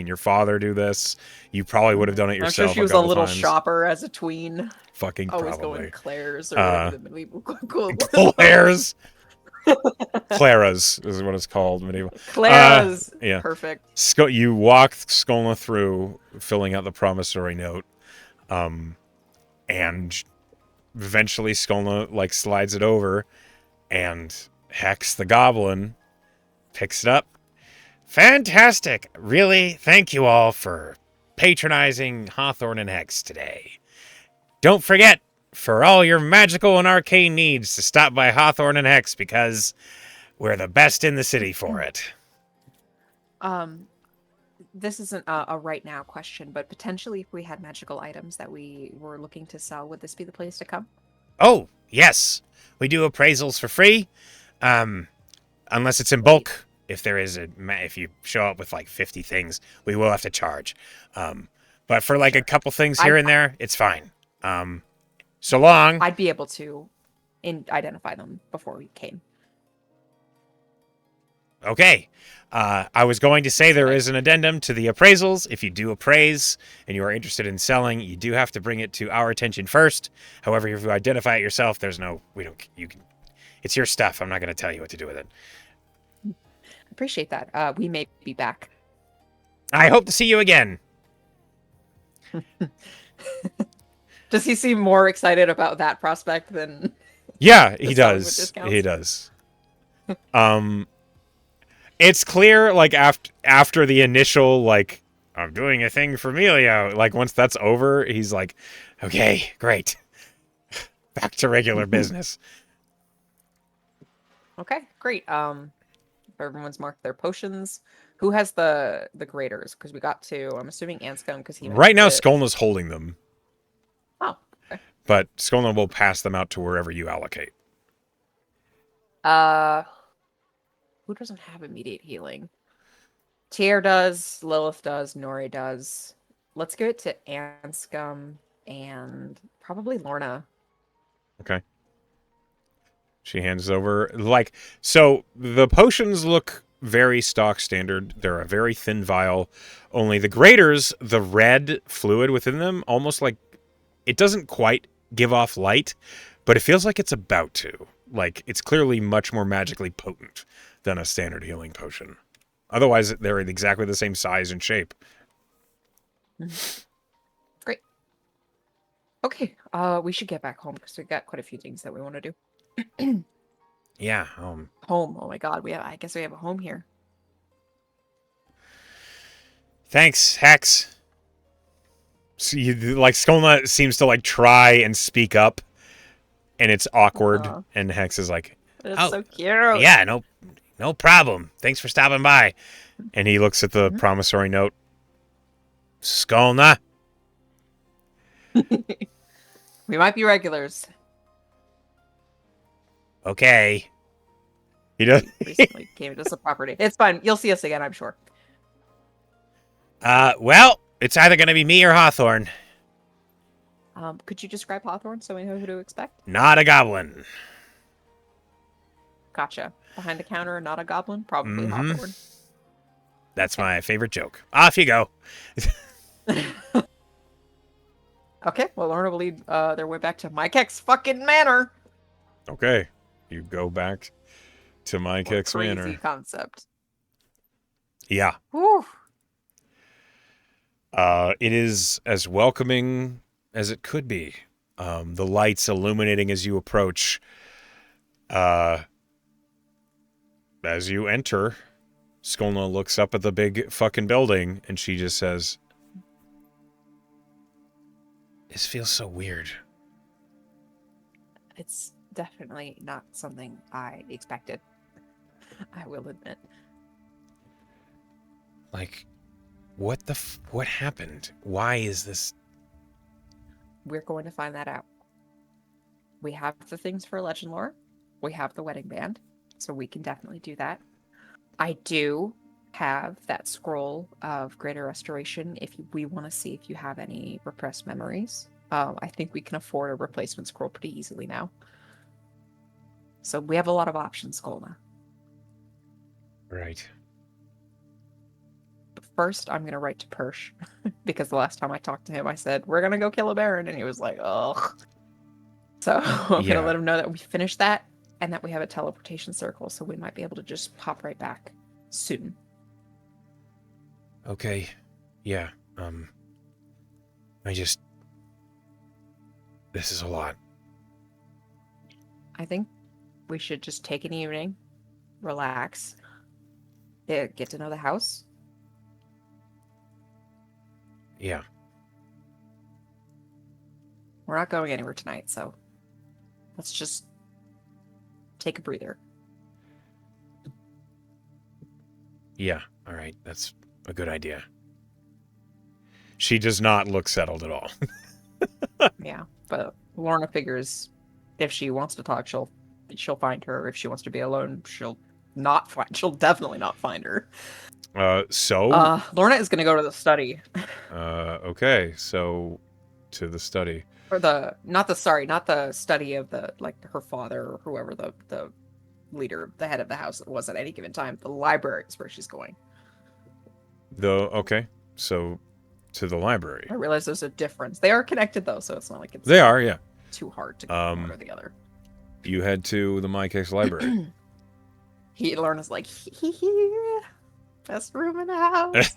your father do this. You probably would have done it I'm yourself. sure she was a little shopper as a tween. Fucking always probably. going Claire's or whatever the medieval Claire's. Clara's is what it's called. Medieval. Clara's. Yeah. Perfect. You walk Skolna through filling out the promissory note, and eventually Skolna slides it over, and Hex the Goblin picks it up. "Fantastic! Really, thank you all for patronizing Hawthorne and Hex today. Don't forget, for all your magical and arcane needs, to stop by Hawthorne and Hex, because we're the best in the city for it." This isn't a right now question, but potentially if we had magical items that we were looking to sell, would this be the place to come? Oh, yes. We do appraisals for free. Unless it's in bulk. If you show up with 50 things, we will have to charge. But for a couple things here and there, it's fine. So long. I'd be able to identify them before we came. Okay. I was going to say there is an addendum to the appraisals. If you do appraise and you are interested in selling, you do have to bring it to our attention first. However, if you identify it yourself, it's your stuff. I'm not going to tell you what to do with it. Appreciate that. We may be back. I hope to see you again. Does he seem more excited about that prospect than... Yeah, he does. He does. It's clear, after the initial, "I'm doing a thing for Melio," once that's over, he's like, "Okay, great. Back to regular business." Okay, great. Everyone's marked their potions. Who has the graders? Because we got 2. I'm assuming Anscombe, because he... Right now, Skolna's holding them. Oh, okay. But Skolna will pass them out to wherever you allocate. Who doesn't have immediate healing? Tier does, Lilith does, Nori does. Let's give it to Anscombe and probably Lorna. Okay. She hands over, so the potions look very stock standard. They're a very thin vial. Only the graders, the red fluid within them, almost it doesn't quite give off light, but it feels like it's about to. It's clearly much more magically potent. than a standard healing potion. Otherwise, they're exactly the same size and shape. Great. Okay, we should get back home because we got quite a few things that we want to do. Yeah. Home. Oh my god, I guess we have a home here. Thanks, Hex. So like Skolna seems to like try and speak up, and it's awkward. And Hex is like, It's "Oh, so cute." yeah, no problem. Thanks for stopping by." And he looks at the promissory note. Skolna. We might be regulars. Okay. He does. Recently came into the property. It's fine. You'll see us again, I'm sure. Well, it's either going to be me or Hawthorne. Could you describe Hawthorne so we know who to expect? Not a goblin. Gotcha. Behind the counter, not a goblin? Probably Hawthorne. That's my favorite joke. Off you go. Okay, well, Lorna will lead their way back to Mike X fucking Manor. Okay. You go back to Mike X Manor. Crazy concept. Yeah. Whew. It is as welcoming as it could be. The lights illuminating as you approach. As you enter, Skolna looks up at the big fucking building and she just says, "This feels so weird." It's definitely not something I expected. I will admit. Like, what happened? Why is this? We're going to find that out. We have the things for legend lore. We have the wedding band, so we can definitely do that. I do have that scroll of greater restoration if we want to see if you have any repressed memories. I think we can afford a replacement scroll pretty easily now. So we have a lot of options, Skolna. Right. But first, I'm going to write to Persh, because the last time I talked to him, I said, we're going to go kill a baron, and he was like, ugh. So I'm going to let him know that we finished that, and that we have a teleportation circle, so we might be able to just pop right back soon. Okay. Yeah. This is a lot. I think we should just take an evening, relax, get to know the house. Yeah. We're not going anywhere tonight, so let's just take a breather. Yeah. All right. That's a good idea. She does not look settled at all. Yeah, but Lorna figures if she wants to talk, she'll find her. If she wants to be alone, she'll definitely not find her. Lorna is gonna go to the study. Okay, so to the study. Or not the study of her father or whoever the leader, the head of the house was at any given time. The library is where she's going. Okay, so to the library. I realize there's a difference. They are connected though, so it's not like it's yeah. Too hard to go one or the other. You head to the Mike X library. Lorna's like, best room in the house.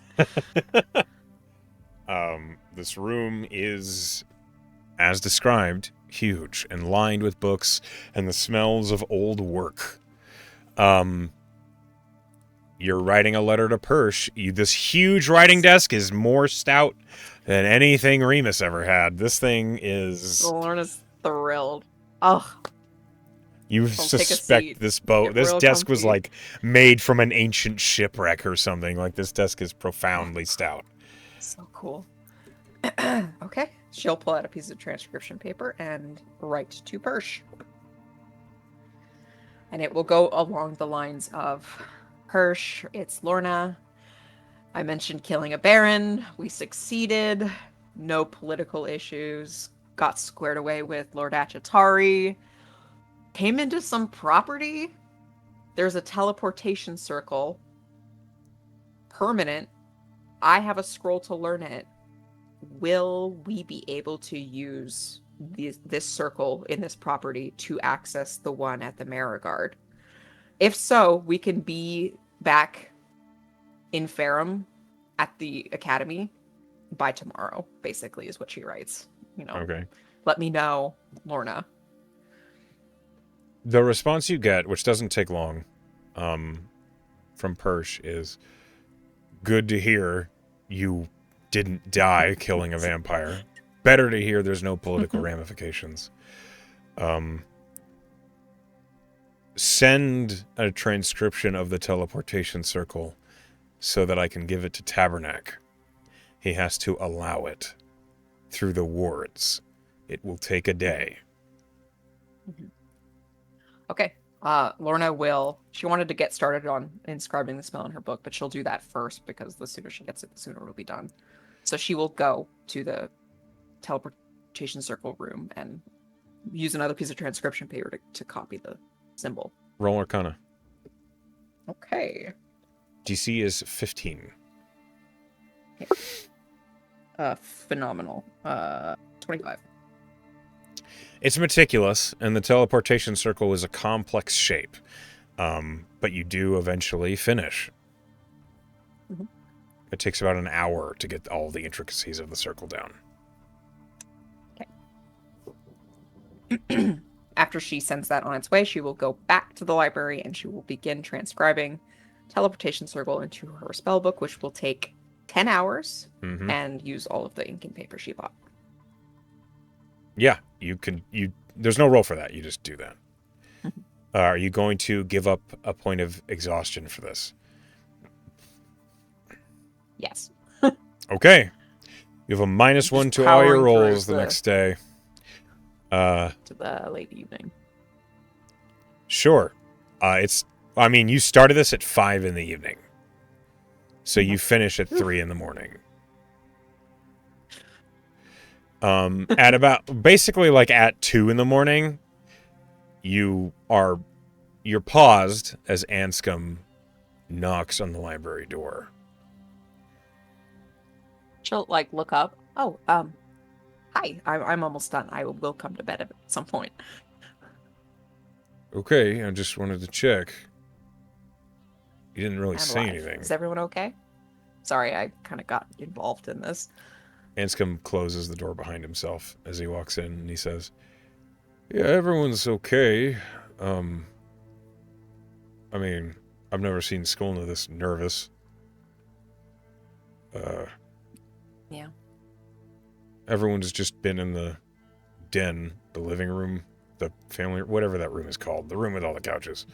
This room is, as described, huge and lined with books and the smells of old work. You're writing a letter to Persh. This huge writing desk is more stout than anything Remus ever had. This thing is... Lorna's thrilled. Oh. You suspect this desk was like made from an ancient shipwreck or something. Like this desk is profoundly stout. So cool. Okay. She'll pull out a piece of transcription paper and write to Persh. And it will go along the lines of, Persh, it's Lorna. I mentioned killing a baron. We succeeded. No political issues. Got squared away with Lord Achatari. Came into some property. There's a teleportation circle. Permanent. I have a scroll to learn it. Will we be able to use this circle in this property to access the one at the Marigard? If so, we can be back in Ferrum at the academy by tomorrow, basically, is what she writes. Okay. Let me know, Lorna. The response you get, which doesn't take long, from Persh is, good to hear you didn't die killing a vampire. Better to hear there's no political ramifications. Send a transcription of the teleportation circle so that I can give it to Tabernac. He has to allow it through the wards. It will take a day. Okay. Lorna she wanted to get started on inscribing the spell in her book, but she'll do that first because the sooner she gets it, the sooner it'll be done. So she will go to the teleportation circle room and use another piece of transcription paper to copy the symbol. Roll Arcana. Okay. DC is 15. Phenomenal. 25. It's meticulous, and the teleportation circle is a complex shape. But you do eventually finish. Mm-hmm. It takes about an hour to get all the intricacies of the circle down. Okay. After she sends that on its way, she will go back to the library and she will begin transcribing teleportation circle into her spellbook, which will take 10 hours and use all of the ink and paper she bought. Yeah, there's no roll for that. You just do that. Are you going to give up a point of exhaustion for this? Yes. Okay. You have a -1 to all your rolls the next day. To the late evening. Sure. You started this at 5 in the evening. So you finish at 3 in the morning. At about, basically like at 2 in the morning, you're paused as Anscombe knocks on the library door. She'll look up. Oh, hi. I'm almost done. I will come to bed at some point. Okay, I just wanted to check. You didn't really say anything. Is everyone okay? Sorry, I kind of got involved in this. Anscombe closes the door behind himself as he walks in, and he says, "Yeah, everyone's okay. I've never seen Skolna this nervous. Yeah. Everyone's just been in the den, the living room, the family, whatever that room is called, the room with all the couches,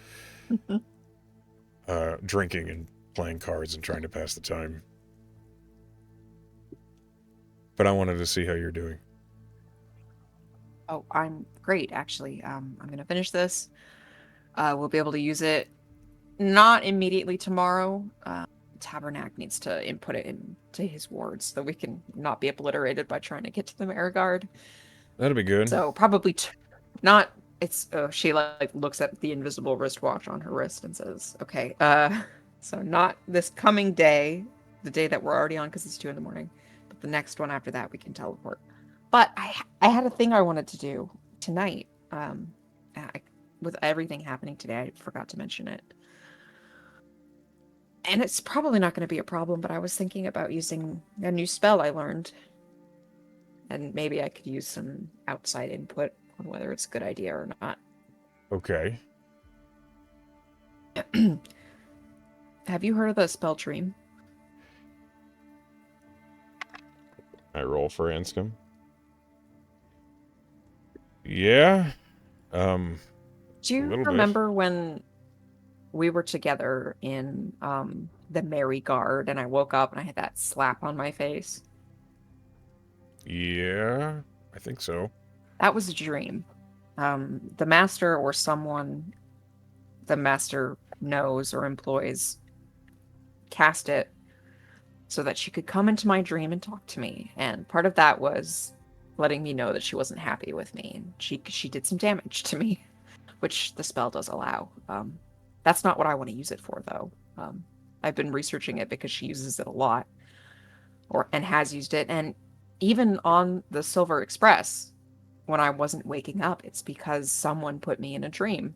drinking and playing cards and trying to pass the time. But I wanted to see how you're doing." Oh, I'm great, actually. I'm going to finish this. We'll be able to use it not immediately tomorrow. Tabernac needs to input it into his wards so we can not be obliterated by trying to get to the Marigard. That'll be good. So probably not. It's she looks at the invisible wristwatch on her wrist and says, "Okay, so not this coming day, the day that we're already on because it's 2 in the morning, but the next one after that we can teleport." But I had a thing I wanted to do tonight. With everything happening today, I forgot to mention it. And it's probably not going to be a problem, but I was thinking about using a new spell I learned. And maybe I could use some outside input on whether it's a good idea or not. Okay. Have you heard of the spell Dream? I roll for Anscombe. Yeah. Do you remember when we were together in the Marigard and I woke up and I had that slap on my face? Yeah, I think so. That was a dream. The master or someone the master knows or employs cast it so that she could come into my dream and talk to me. And part of that was letting me know that she wasn't happy with me. And she did some damage to me, which the spell does allow. That's not what I want to use it for, though. I've been researching it because she uses it a lot, and has used it. And even on the Silver Express, when I wasn't waking up, it's because someone put me in a dream.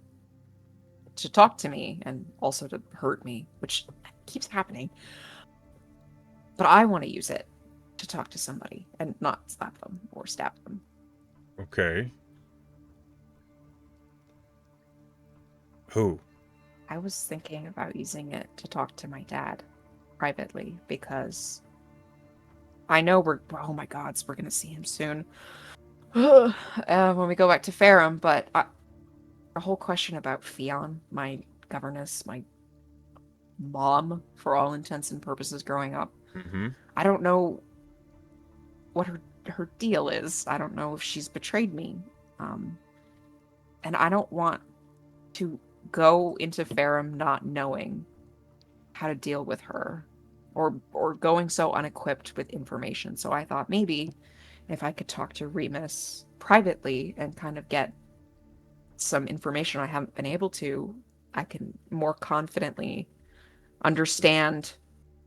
to talk to me and also to hurt me, which keeps happening. But I want to use it to talk to somebody and not slap them or stab them. Okay. Who? I was thinking about using it to talk to my dad privately because I know oh my gods, we're going to see him soon. When we go back to Ferrum, but the whole question about Fionn, my governess, my mom, for all intents and purposes growing up, Mm-hmm. I don't know what her deal is. I don't know if she's betrayed me. Um, and I don't want to go into Ferrum not knowing how to deal with her or going so unequipped with information. So I thought maybe if I could talk to Remus privately and kind of get some information I haven't been able to, I can more confidently understand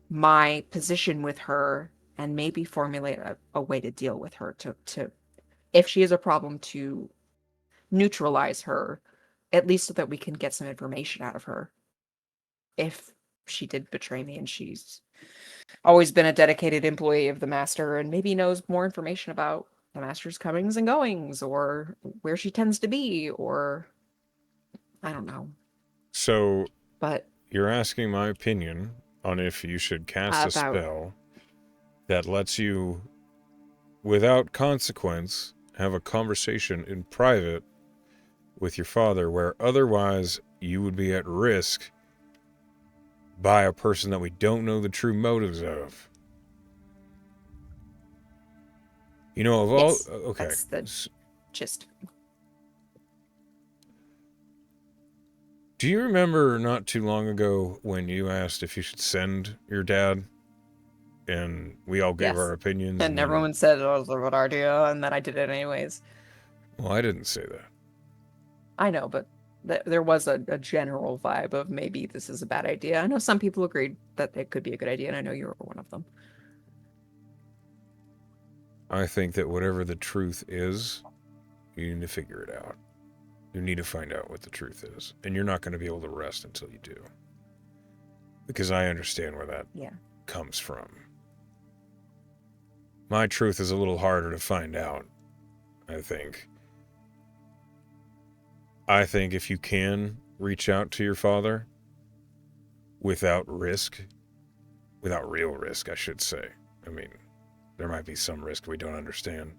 my position with her and maybe formulate a way to deal with her to if she is a problem to neutralize her, at least so that we can get some information out of her if she did betray me and she's always been a dedicated employee of the master and maybe knows more information about the master's comings and goings or where she tends to be or I don't know. So But you're asking my opinion on if you should cast a about spell that lets you, without consequence, have a conversation in private with your father where otherwise you would be at risk by a person that we don't know the true motives of. You know, of all. yes, Okay. that's the gist. Do you remember not too long ago when you asked if you should send your dad and we all gave our Yes. opinions and And then. everyone said it was a good idea, and then I did it anyways. Well, I didn't say that. I know, but there was a general vibe of maybe this is a bad idea. I know some people agreed that it could be a good idea, and I know you were one of them. I think that whatever the truth is, you need to figure it out. You need to find out what the truth is. And you're not going to be able to rest until you do. Because I understand where that Yeah. comes from. My truth is a little harder to find out, I think. I think if you can reach out to your father without risk, without real risk, I should say. I mean, there might be some risk we don't understand.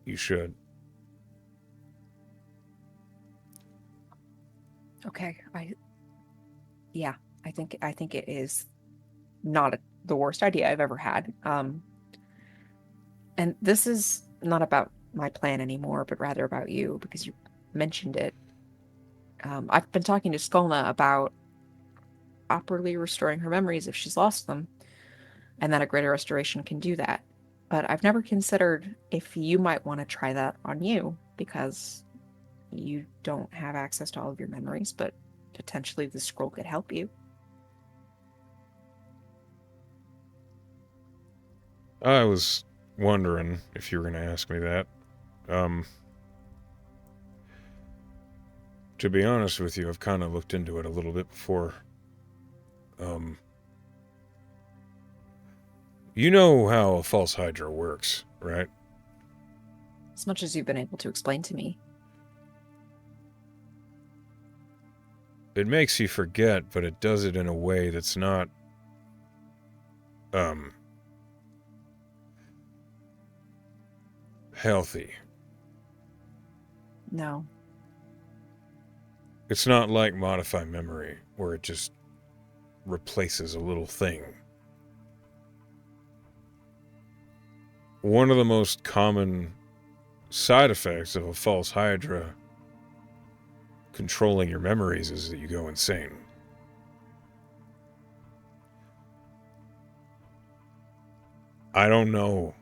You should. Okay. Yeah, I think it is not the worst idea I've ever had. And this is not about my plan anymore, but rather about you because you mentioned it. I've been talking to Skolna about properly restoring her memories if she's lost them, and that a greater restoration can do that. But I've never considered if you might want to try that on you because you don't have access to all of your memories, but potentially the scroll could help you. I was wondering if you were going to ask me that. Um, to be honest with you, I've kind of looked into it a little bit before. Um, you know how a false hydra works, right? As much as you've been able to explain to me. It makes you forget, but it does it in a way that's not, um, healthy. No. It's not like modify memory, where it just replaces a little thing. One of the most common side effects of a false hydra controlling your memories is that you go insane. I don't know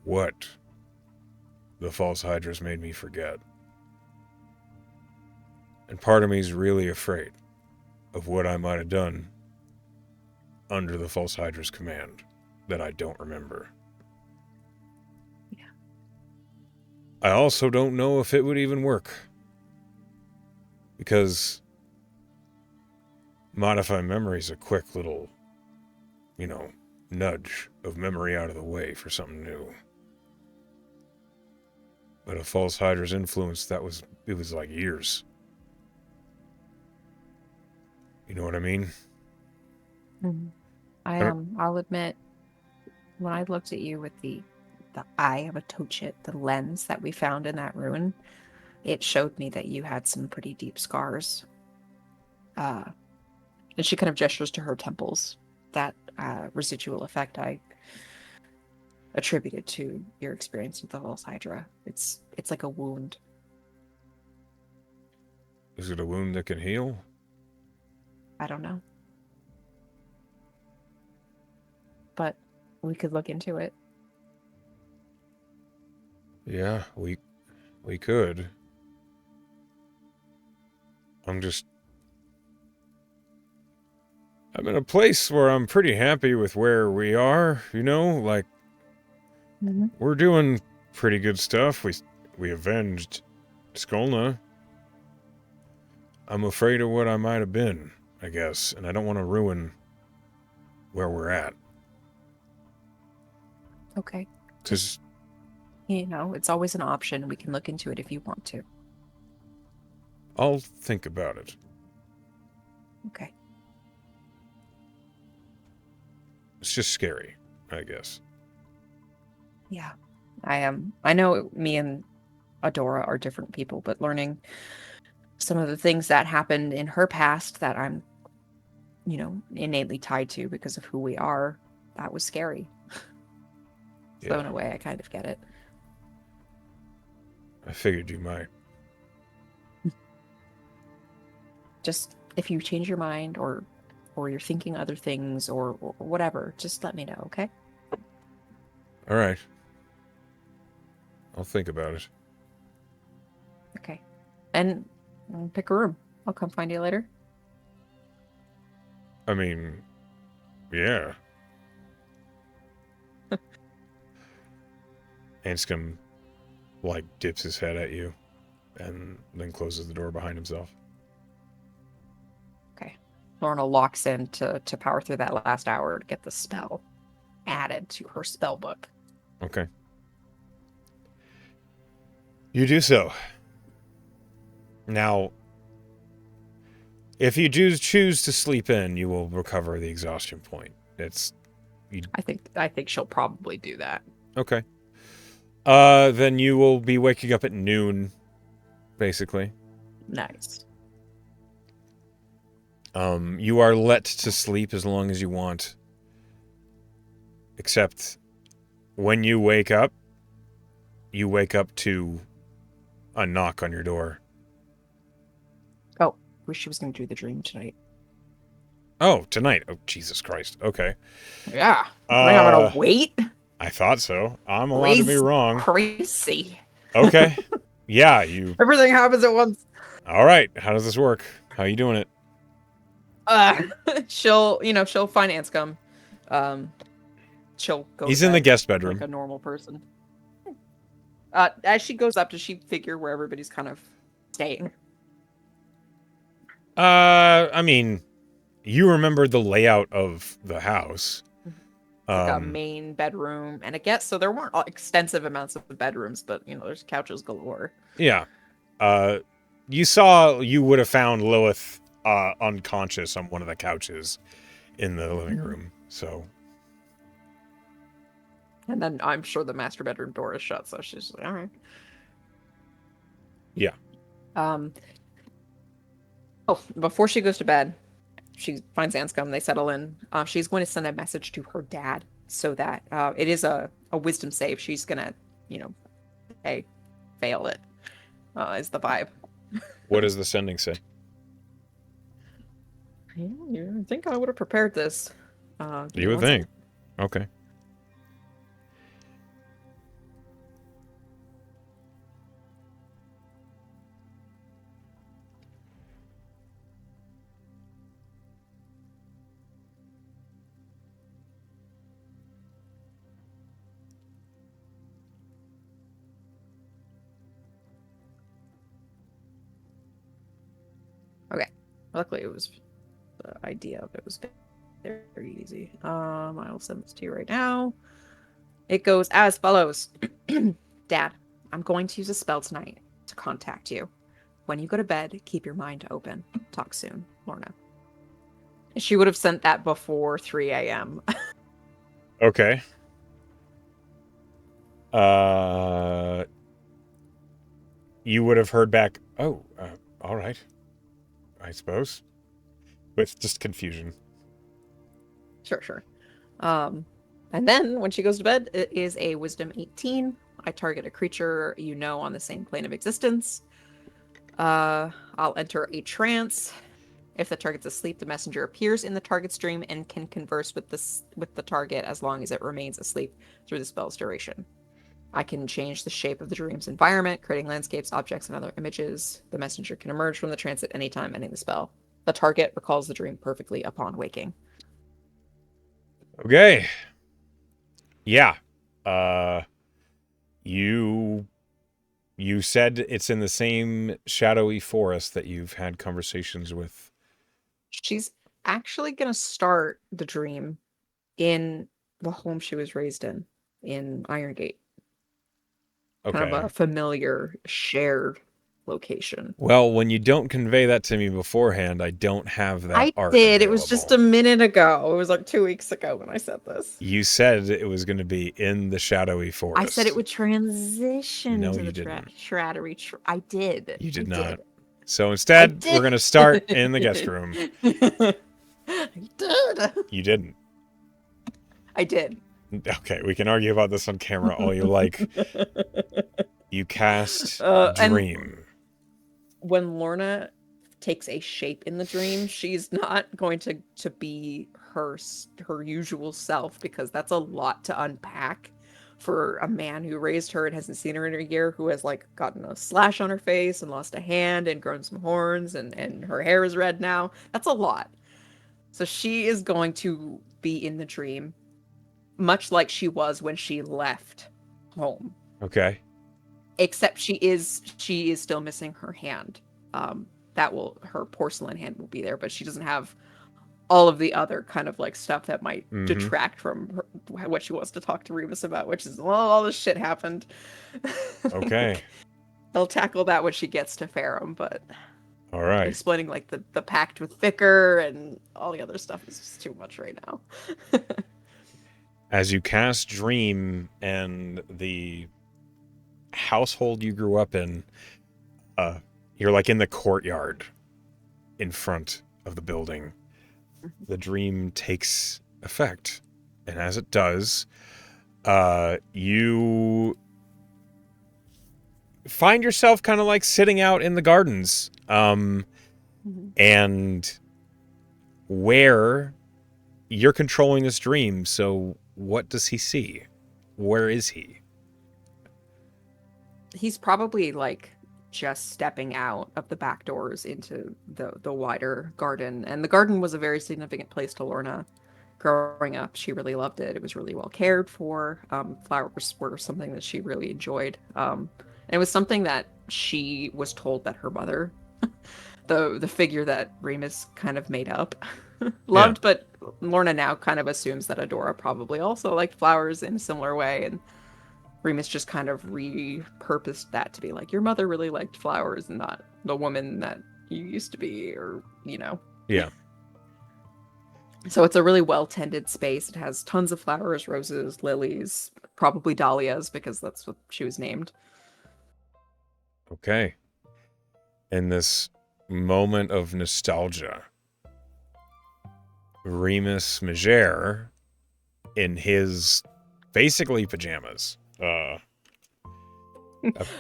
what the false hydras made me forget. And part of me is really afraid of what I might have done under the false hydra's command that I don't remember. Yeah. I also don't know if it would even work. Because modify memory is a quick little, nudge of memory out of the way for something new. But a false Hydra's influence, it was like years. You know what I mean? Mhm. I don't- I'll admit, when I looked at you with the eye of a Tochit, the lens that we found in that ruin, it showed me that you had some pretty deep scars. Uh, and she kind of gestures to her temples. That residual effect I attributed to your experience with the False Hydra. It's like a wound. Is it a wound that can heal? I don't know, but we could look into it. Yeah, we could. I'm in a place where I'm pretty happy with where we are, like Mm-hmm. we're doing pretty good stuff. We avenged Skolna. I'm afraid of what I might have been, I guess, and I don't want to ruin where we're at. Okay. Cuz It's always an option. We can look into it if you want to. I'll think about it. Okay. It's just scary, I guess. Yeah. I know me and Adora are different people, but learning some of the things that happened in her past that I'm, innately tied to because of who we are, that was scary. So in Yeah, a way, I kind of get it. I figured you might. Just if you change your mind or you're thinking other things or whatever, just let me know, okay? All right. I'll think about it. Okay. And pick a room. I'll come find you later. I mean, yeah. Anscombe, dips his head at you and then closes the door behind himself. Okay. Lorna locks in to power through that last hour to get the spell added to her spell book. Okay. You do so. Now, if you choose to sleep in, you will recover the exhaustion point. I think she'll probably do that. Okay. Then you will be waking up at noon, basically. Nice. You are let to sleep as long as you want. Except when you wake up to a knock on your door. Oh, wish she was going to do the dream tonight. Oh, tonight. Oh, Jesus Christ. Okay. Yeah. I think I'm going to wait. I thought so. I'm allowed to be wrong. Crazy. Okay. Yeah, you... Everything happens at once. All right. How does this work? How are you doing it? She'll find Anscombe. She'll go He's to in the bed guest bedroom. like a normal person. As she goes up, does she figure where everybody's kind of staying? I mean, you remember the layout of the house. Like a main bedroom and a guest. So there weren't extensive amounts of bedrooms, but there's couches galore. Yeah. You would have found Lilith unconscious on one of the couches in the living room. So. And then I'm sure the master bedroom door is shut, so she's like, all right. Yeah. Before she goes to bed, she finds Anscombe, they settle in. She's going to send a message to her dad so that it is a wisdom save. She's gonna, fail it, is the vibe. What does the sending say? You think I would have prepared this. You would think. Okay. Luckily, it was the idea of it was very easy. I'll send this to you right now. It goes as follows. Dad, I'm going to use a spell tonight to contact you. When you go to bed, keep your mind open. Talk soon, Lorna. She would have sent that before 3 a.m. Okay. You would have heard back, oh, all right, I suppose, with just confusion. Sure. And then when she goes to bed, it is a wisdom 18. I target a creature you know on the same plane of existence. I'll enter a trance. If the target's asleep, the messenger appears in the target's dream and can converse with the target as long as it remains asleep through the spell's duration. I can change the shape of the dream's environment, creating landscapes, objects, and other images. The messenger can emerge from the trance at any time ending the spell. The target recalls the dream perfectly upon waking. Okay. Yeah. Uh, you said it's in the same shadowy forest that you've had conversations with. She's actually going to start the dream in the home she was raised in Irongate. Kind of Okay. a familiar, shared location. Well, when you don't convey that to me beforehand, I don't have that I art did. It was just a available. minute ago. It was like 2 weeks ago when I said this. You said it was going to be in the shadowy I said it forest. would transition No, to you the didn't. shraddery. I did. You I did not. did. So I instead, we're did. going to start in the guest room. I did. You didn't. I did. Okay, we can argue about this on camera all you like. You cast And Dream. when Lorna takes a shape in the dream, she's not going to be her usual self, because that's a lot to unpack for a man who raised her and hasn't seen her in a year, who has like gotten a slash on her face and lost a hand and grown some horns, and her hair is red now. That's a lot. So she is going to be in the dream much like she was when she left home, Okay. except she is still missing her hand. Her porcelain hand will be there, but she doesn't have all of the other kind of like stuff that might Mm-hmm. detract from what she wants to talk to Remus about, which is, well, all this shit happened. Okay. They'll tackle that when she gets to Ferrum, but All right. explaining like the pact with Vicar and all the other stuff is just too much right now. As you cast Dream and the household you grew up in, you're like in the courtyard in front of the building. The dream takes effect. And as it does, you find yourself kind of like sitting out in the gardens. And where you're controlling this dream, so what does he see? Where is he? He's probably like just stepping out of the back doors into the wider garden, and the garden was a very significant place to Lorna growing up. She really loved it. It was really well cared for. Flowers were something that she really enjoyed, and it was something that she was told that her mother, the figure that Remus kind of made up, Yeah. loved. But Lorna now kind of assumes that Adora probably also liked flowers in a similar way, and Remus just kind of repurposed that to be like, your mother really liked flowers and not the woman that you used to be, or, you know. Yeah. So it's a really well tended space. It has tons of flowers, roses, lilies, probably dahlias, because that's what she was named. Okay. In this moment of nostalgia, Remus Megere, in his basically pajamas,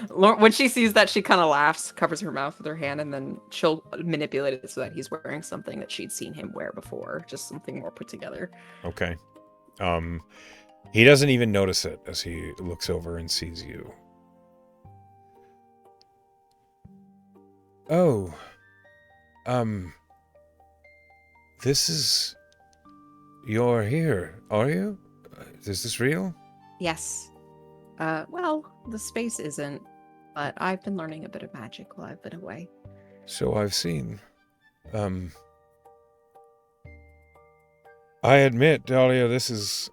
When she sees that, she kind of laughs, covers her mouth with her hand, and then she'll manipulate it so that he's wearing something that she'd seen him wear before, just something more put together. okay. He doesn't even notice it as he looks over and sees you. Oh, this is... You're here, are you? Is this real? Yes. Well, the space isn't, but I've been learning a bit of magic while I've been away. So I've seen. I admit, Dahlia, this is,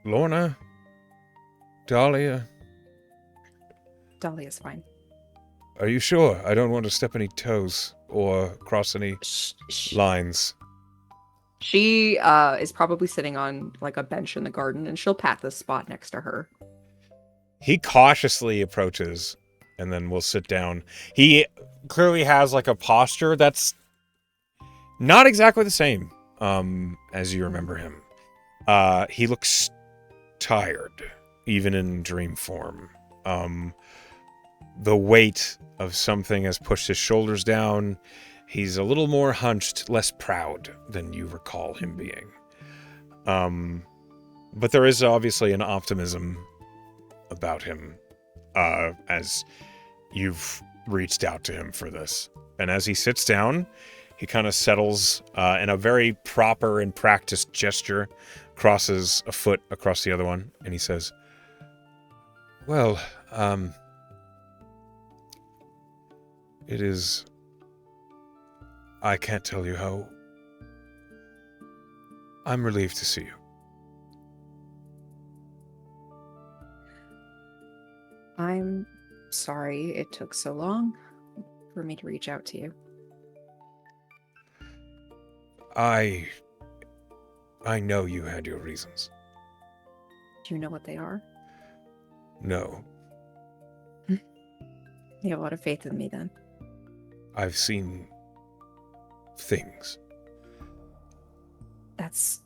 Lorna? Dahlia? Dahlia's fine. Are you sure? I don't want to step any toes or cross any lines. She is probably sitting on like a bench in the garden, and she'll pat the spot next to her. He cautiously approaches, and then we'll sit down. He clearly has like a posture that's not exactly the same as you remember him. He looks tired, even in dream form. The weight of something has pushed his shoulders down. He's a little more hunched, less proud than you recall him being. But there is obviously an optimism about him as you've reached out to him for this. And as he sits down, he kind of settles in a very proper and practiced gesture, crosses a foot across the other one, and he says, well, it is... I can't tell you how... I'm relieved to see you. I'm sorry it took so long for me to reach out to you. I know you had your reasons. Do you know what they are? No. You have a lot of faith in me, then. I've seen things. That's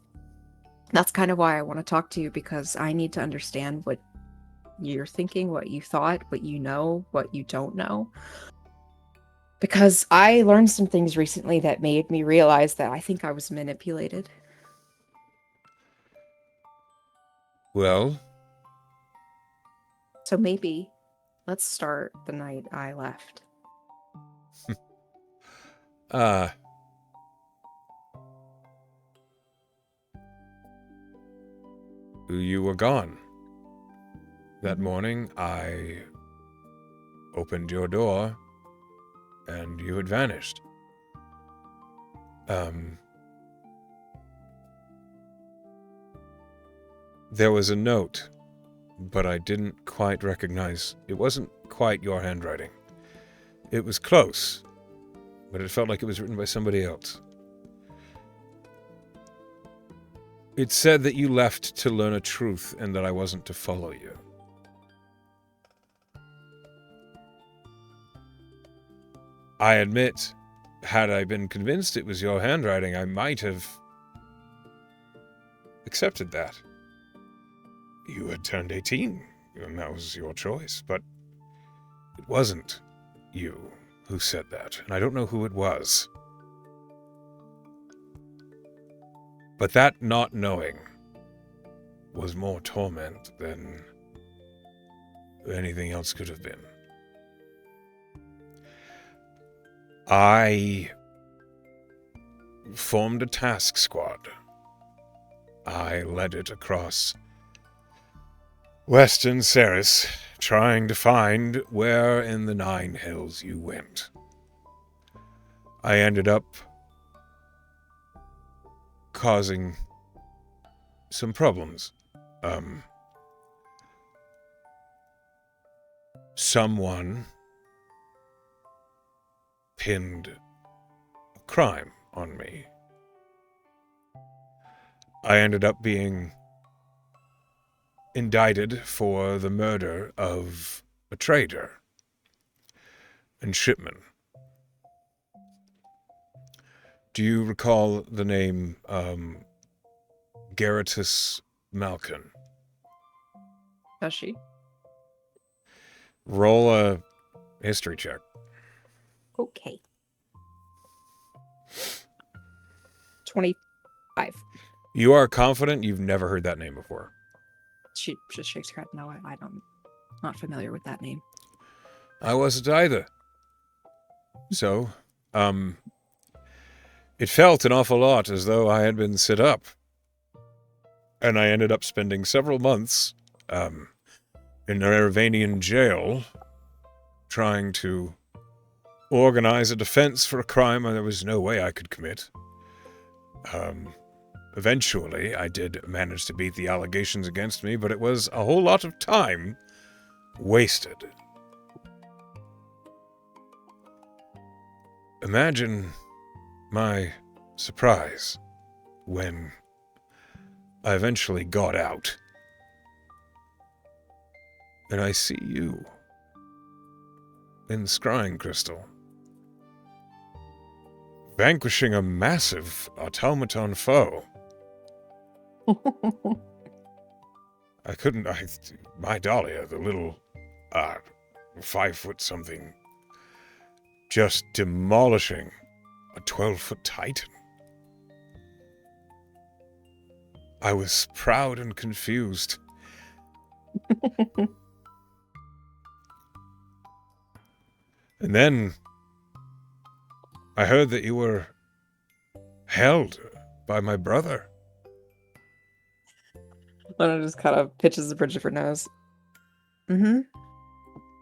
kind of why I want to talk to you, because I need to understand what you're thinking, what you thought, what you know, what you don't know. Because I learned some things recently that made me realize that I think I was manipulated. Well? So maybe let's start the night I left. You were gone. That morning, I opened your door, and you had vanished. There was a note, but I didn't quite recognize. It wasn't quite your handwriting. It was close, but it felt like it was written by somebody else. It said that you left to learn a truth and that I wasn't to follow you. I admit, had I been convinced it was your handwriting, I might have accepted that. You had turned 18, and that was your choice, but it wasn't you who said that, and I don't know who it was. But that not knowing was more torment than anything else could have been. I formed a task squad. I led it across Western Ceres, trying to find where in the Nine Hills you went. I ended up causing some problems. Someone pinned a crime on me. I ended up being indicted for the murder of a trader and shipman. Do you recall the name, Geratus Malkin? Does she? Roll a history check. Okay. 25. You are confident you've never heard that name before. She just shakes her head. No, I don't. Not familiar with that name. I wasn't either. So, it felt an awful lot as though I had been set up. And I ended up spending several months, in a Irvanian jail, trying to organize a defense for a crime there was no way I could commit. Eventually, I did manage to beat the allegations against me, but it was a whole lot of time wasted. Imagine my surprise when I eventually got out, and I see you in the scrying crystal, vanquishing a massive automaton foe. My Dahlia, the little, 5-foot something, just demolishing a 12-foot titan. I was proud and confused. And then I heard that you were held by my brother. Lorna just kind of pitches the bridge of her nose. Mm-hmm.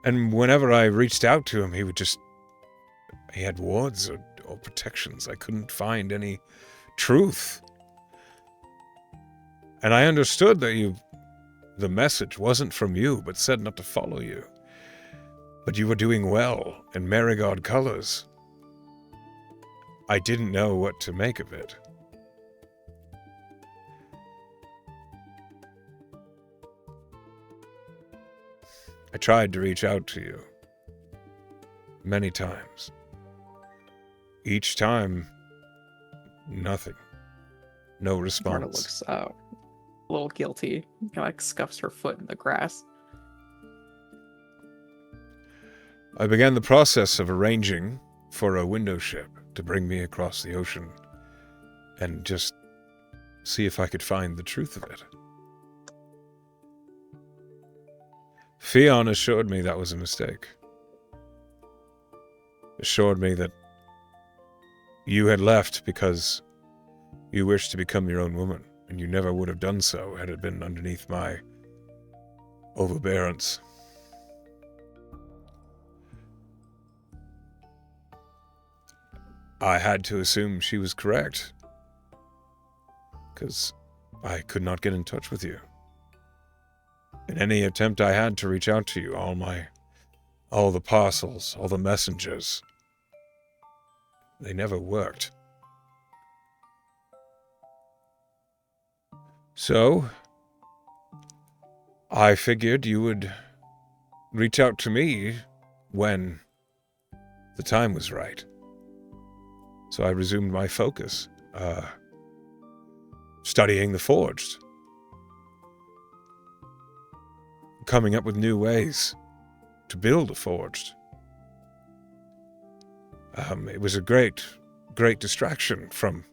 And whenever I reached out to him, he had wards or protections. I couldn't find any truth. And I understood that the message wasn't from you, but said not to follow you. But you were doing well in Marigod colors. I didn't know what to make of it. I tried to reach out to you many times. Each time, nothing. No response. Lorna looks a little guilty. Kind of scuffs her foot in the grass. I began the process of arranging for a window ship to bring me across the ocean and just see if I could find the truth of it. Fionn assured me that was a mistake. Assured me that you had left because you wished to become your own woman, and you never would have done so had it been underneath my overbearance. I had to assume she was correct, because I could not get in touch with you. In any attempt I had to reach out to you, all the parcels, all the messengers, they never worked. So, I figured you would reach out to me when the time was right. So I resumed my focus, studying the Forged, coming up with new ways to build a Forged. It was a great distraction from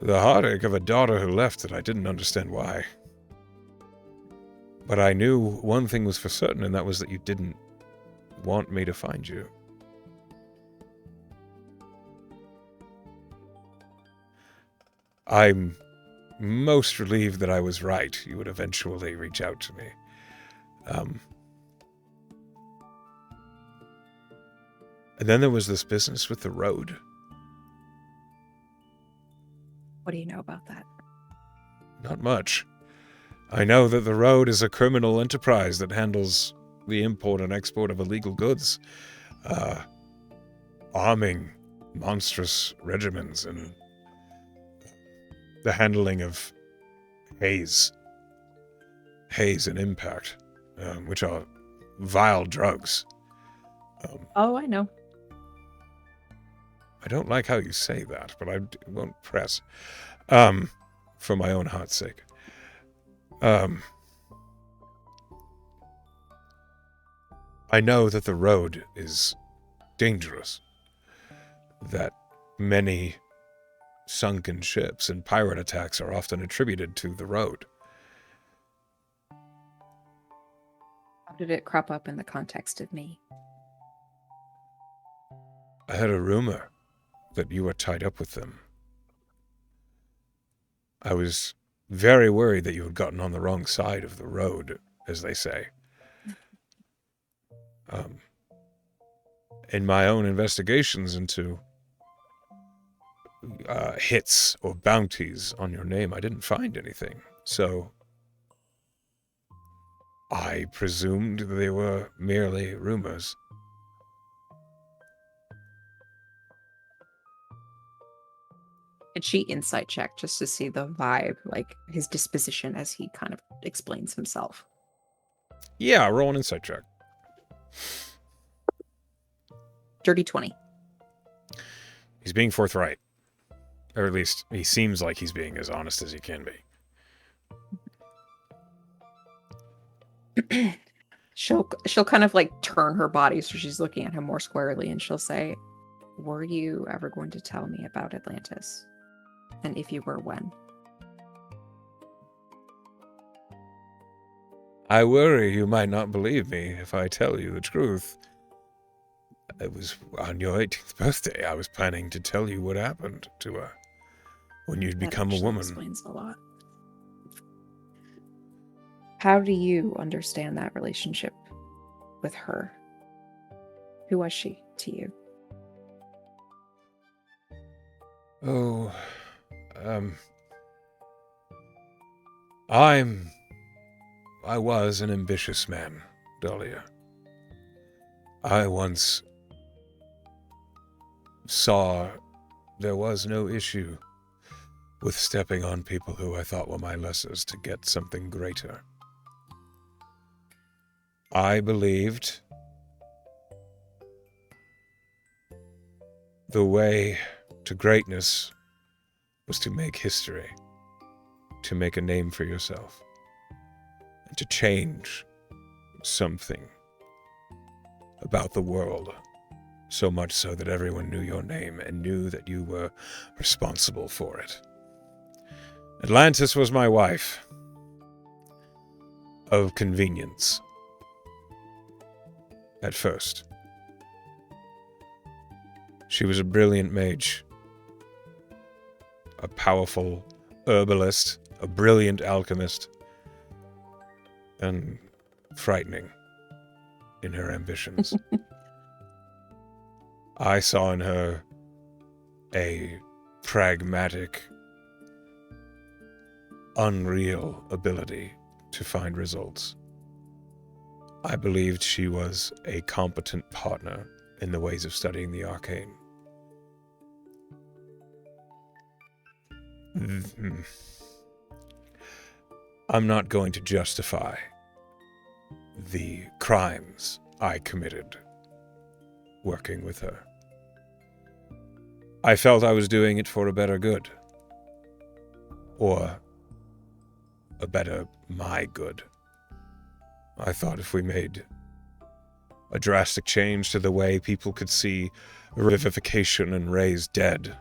the heartache of a daughter who left that I didn't understand why. But I knew one thing was for certain, and that was that you didn't want me to find you. I'm most relieved that I was right. You would eventually reach out to me. And then there was this business with the road. What do you know about that? Not much. I know that the road is a criminal enterprise that handles the import and export of illegal goods, arming monstrous regiments and the handling of haze and impact, which are vile drugs. Oh, I know. I don't like how you say that, but I won't press, for my own heart's sake. I know that the road is dangerous, that many sunken ships and pirate attacks are often attributed to the road. How did it crop up in the context of me? I heard a rumor that you were tied up with them. I was very worried that you had gotten on the wrong side of the road, as they say. in my own investigations into hits or bounties on your name, I didn't find anything. So I presumed they were merely rumors. And she insight check just to see the vibe, like his disposition as he kind of explains himself. Yeah, roll an insight check. Dirty 20. He's being forthright. Or at least he seems like he's being as honest as he can be. She'll kind of like turn her body so she's looking at him more squarely, and she'll say, "Were you ever going to tell me about Atlantis? And if you were, when?" I worry you might not believe me if I tell you the truth. It was on your 18th birthday. I was planning to tell you what happened to her when you'd become a woman. That explains a lot. How do you understand that relationship with her? Who was she to you? Oh, I was an ambitious man, Dahlia. I once saw there was no issue with stepping on people who I thought were my lessers to get something greater. I believed the way to greatness was to make history, to make a name for yourself, and to change something about the world, so much so that everyone knew your name and knew that you were responsible for it. Atlantis was my wife of convenience at first. She was a brilliant mage, a powerful herbalist, a brilliant alchemist, and frightening in her ambitions. I saw in her a pragmatic, unreal ability to find results. I believed she was a competent partner in the ways of studying the arcane. I'm not going to justify the crimes I committed working with her. I felt I was doing it for a better good. Or a better my good. I thought if we made a drastic change to the way people could see revivification and raise dead,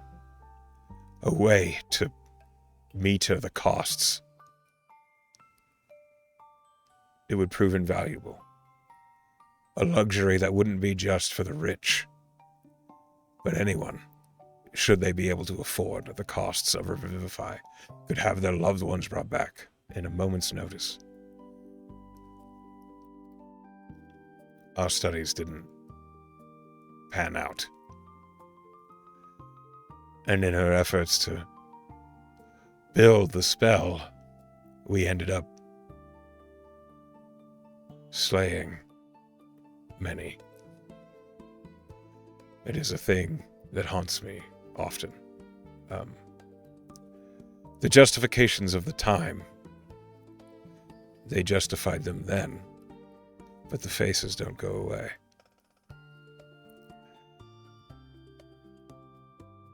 a way to meter the costs, it would prove invaluable. A luxury that wouldn't be just for the rich, but anyone, should they be able to afford the costs of Revivify, could have their loved ones brought back in a moment's notice. Our studies didn't pan out. And in her efforts to build the spell, we ended up slaying many. It is a thing that haunts me often. The justifications of the time, they justified them then, but the faces don't go away.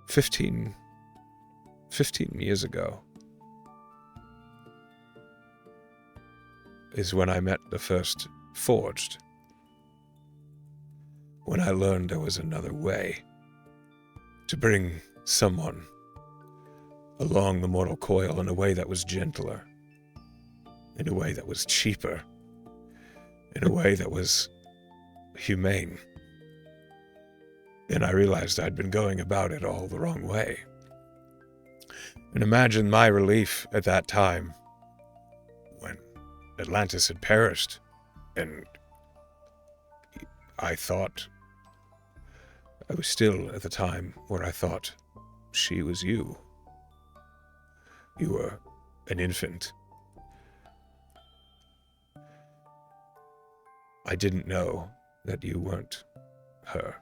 15 years ago is when I met the first Forged. When I learned there was another way to bring someone along the mortal coil in a way that was gentler, in a way that was cheaper, in a way that was humane. And I realized I'd been going about it all the wrong way. And imagine my relief at that time when Atlantis had perished, and I thought I was still at the time where I thought she was you. You were an infant. I didn't know that you weren't her.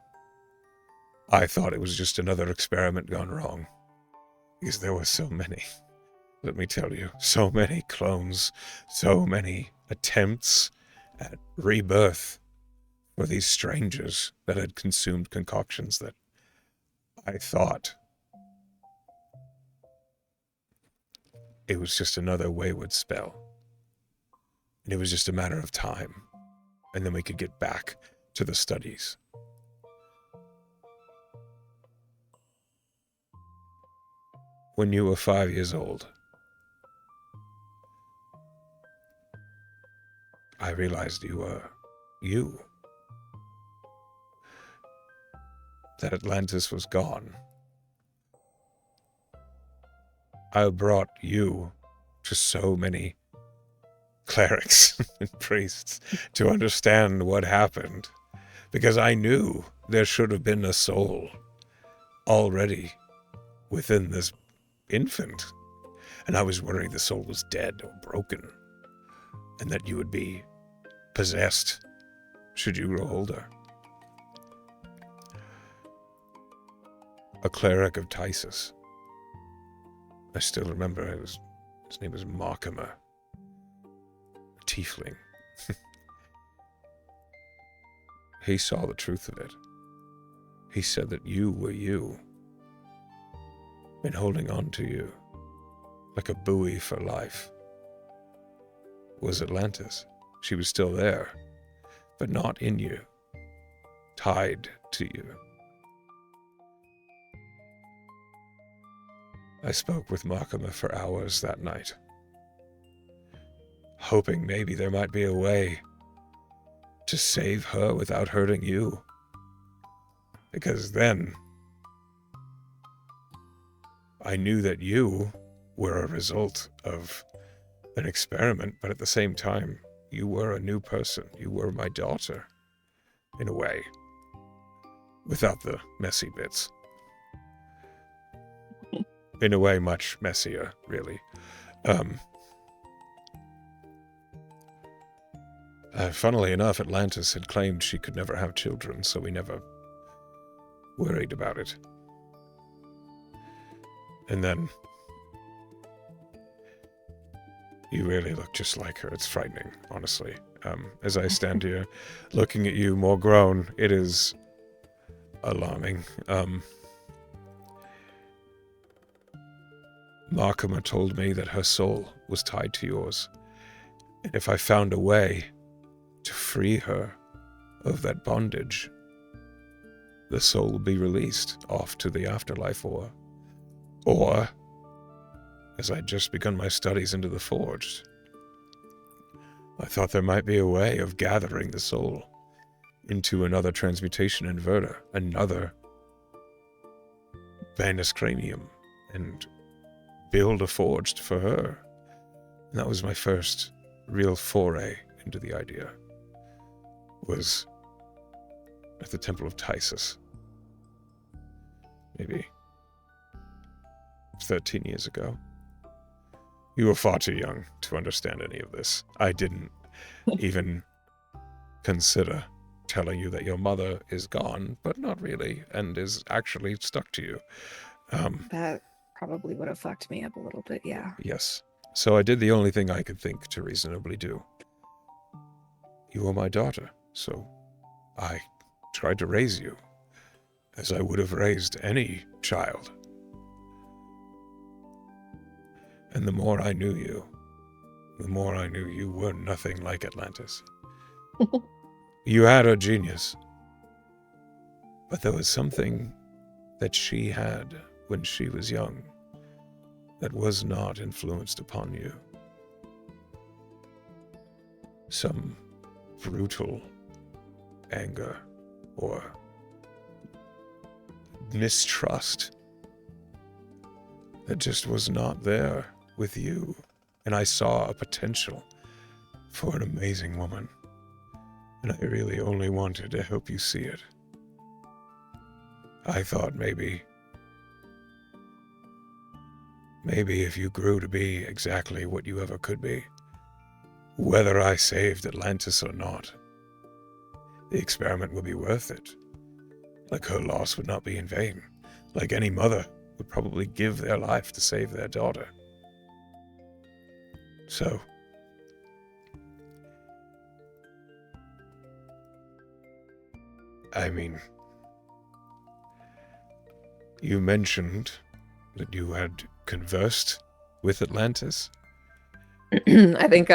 I thought it was just another experiment gone wrong. Because there were so many. Let me tell you, so many clones, so many attempts at rebirth for these strangers that had consumed concoctions that I thought it was just another wayward spell. And it was just a matter of time. And then we could get back to the studies. When you were 5 years old, I realized you were you. That Atlantis was gone. I brought you to so many clerics and priests to understand what happened, because I knew there should have been a soul already within this infant, and I was worried the soul was dead or broken, and that you would be possessed should you grow older. A cleric of Tysus. I still remember his name was Markheimer. A tiefling. He saw the truth of it. He said that you were you, and holding on to you like a buoy for life was Atlantis. She was still there, but not in you, tied to you. I spoke with Markheimer for hours that night, hoping maybe there might be a way to save her without hurting you. Because then I knew that you were a result of an experiment, but at the same time, you were a new person. You were my daughter, in a way, without the messy bits. In a way, much messier, really. Funnily enough, Atlantis had claimed she could never have children, so we never worried about it. And then you really look just like her. It's frightening, honestly. As I stand here looking at you more grown, it is alarming. Markheimer told me that her soul was tied to yours, and if I found a way to free her of that bondage, the soul would be released off to the afterlife, or, as I'd just begun my studies into the Forged, I thought there might be a way of gathering the soul into another transmutation inverter, another Vanus Cranium, and build a Forged for her. And that was my first real foray into the idea, was at the Temple of Tysus, maybe 13 years ago. You were far too young to understand any of this. I didn't even consider telling you that your mother is gone, but not really, and is actually stuck to you. That probably would have fucked me up a little bit, yeah. Yes. So I did the only thing I could think to reasonably do. You are my daughter, so I tried to raise you as I would have raised any child. And the more I knew you, the more I knew you were nothing like Atlantis. You had her genius, but there was something that she had when she was young that was not influenced upon you. Some brutal anger or mistrust that just was not there with you. And I saw a potential for an amazing woman. And I really only wanted to help you see it. I thought maybe if you grew to be exactly what you ever could be, whether I saved Atlantis or not, the experiment would be worth it. Like her loss would not be in vain. Like any mother would probably give their life to save their daughter. So, I mean, you mentioned that you had conversed with Atlantis. I think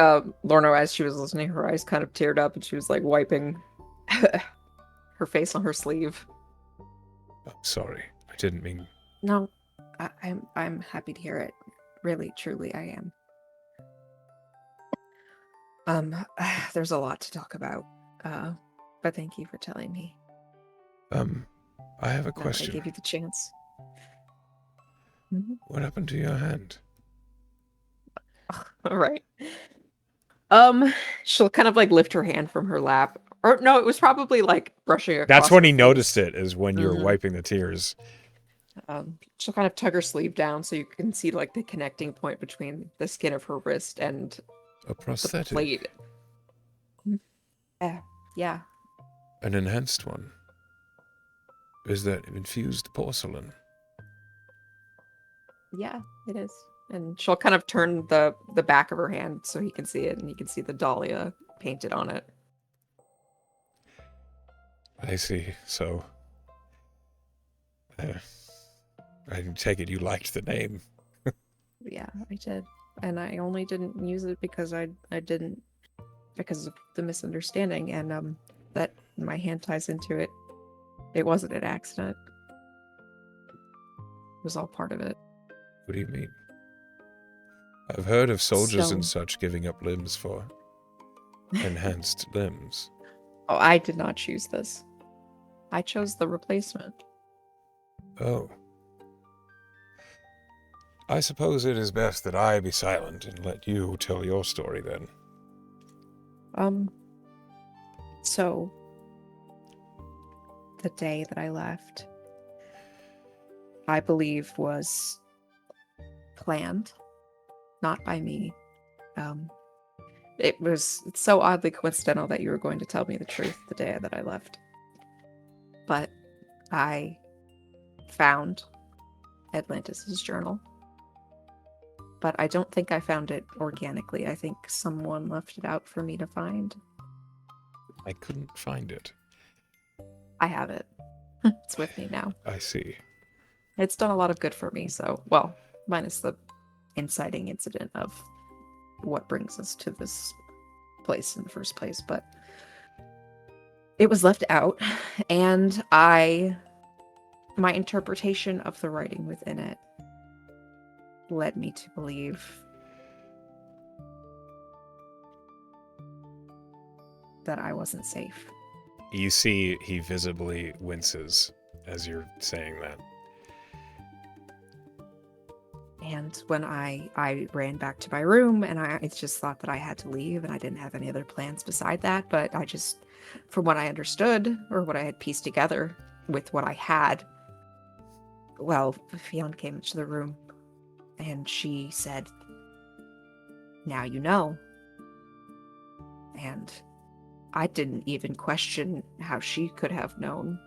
Lorna, as she was listening, her eyes kind of teared up and she was like wiping her face on her sleeve. I'm sorry, I didn't mean... No, I'm happy to hear it. Really, truly, I am. There's a lot to talk about, but thank you for telling me. I have a Now that question. I gave you the chance. What happened to your hand? All right. She'll kind of like lift her hand from her lap. Or no, it was probably like brushing across. That's when her he face. noticed it, is when you're Mhm. wiping the tears. She'll kind of tug her sleeve down so you can see like the connecting point between the skin of her wrist and A prosthetic. the plate. Yeah. An enhanced one. Is that infused porcelain? Yeah, it is. And she'll kind of turn the back of her hand so he can see it, and you can see the dahlia painted on it. I see. So, I take it you liked the name. Yeah, I did. And I only didn't use it because I didn't, because of the misunderstanding, and that my hand ties into it. It wasn't an accident. It was all part of it. What do you mean? I've heard of soldiers and So- such giving up limbs for enhanced limbs. Oh, I did not choose this. I chose the replacement. Oh. I suppose it is best that I be silent and let you tell your story then. So the day that I left, I believe was planned, not by me. It's so oddly coincidental that you were going to tell me the truth the day that I left. But I found Atlantis's journal. But I don't think I found it organically. I think someone left it out for me to find. I couldn't find it. I have it. It's with me now. I see. It's done a lot of good for me, so, well, minus the inciting incident of what brings us to this place in the first place, but it was left out, and my interpretation of the writing within it led me to believe that I wasn't safe. You see he visibly winces as you're saying that. And when I ran back to my room, and I just thought that I had to leave, and I didn't have any other plans beside that, but I just, from what I understood, or what I had pieced together with what I had, well, Fionn came into the room, and she said, "Now you know." And I didn't even question how she could have known.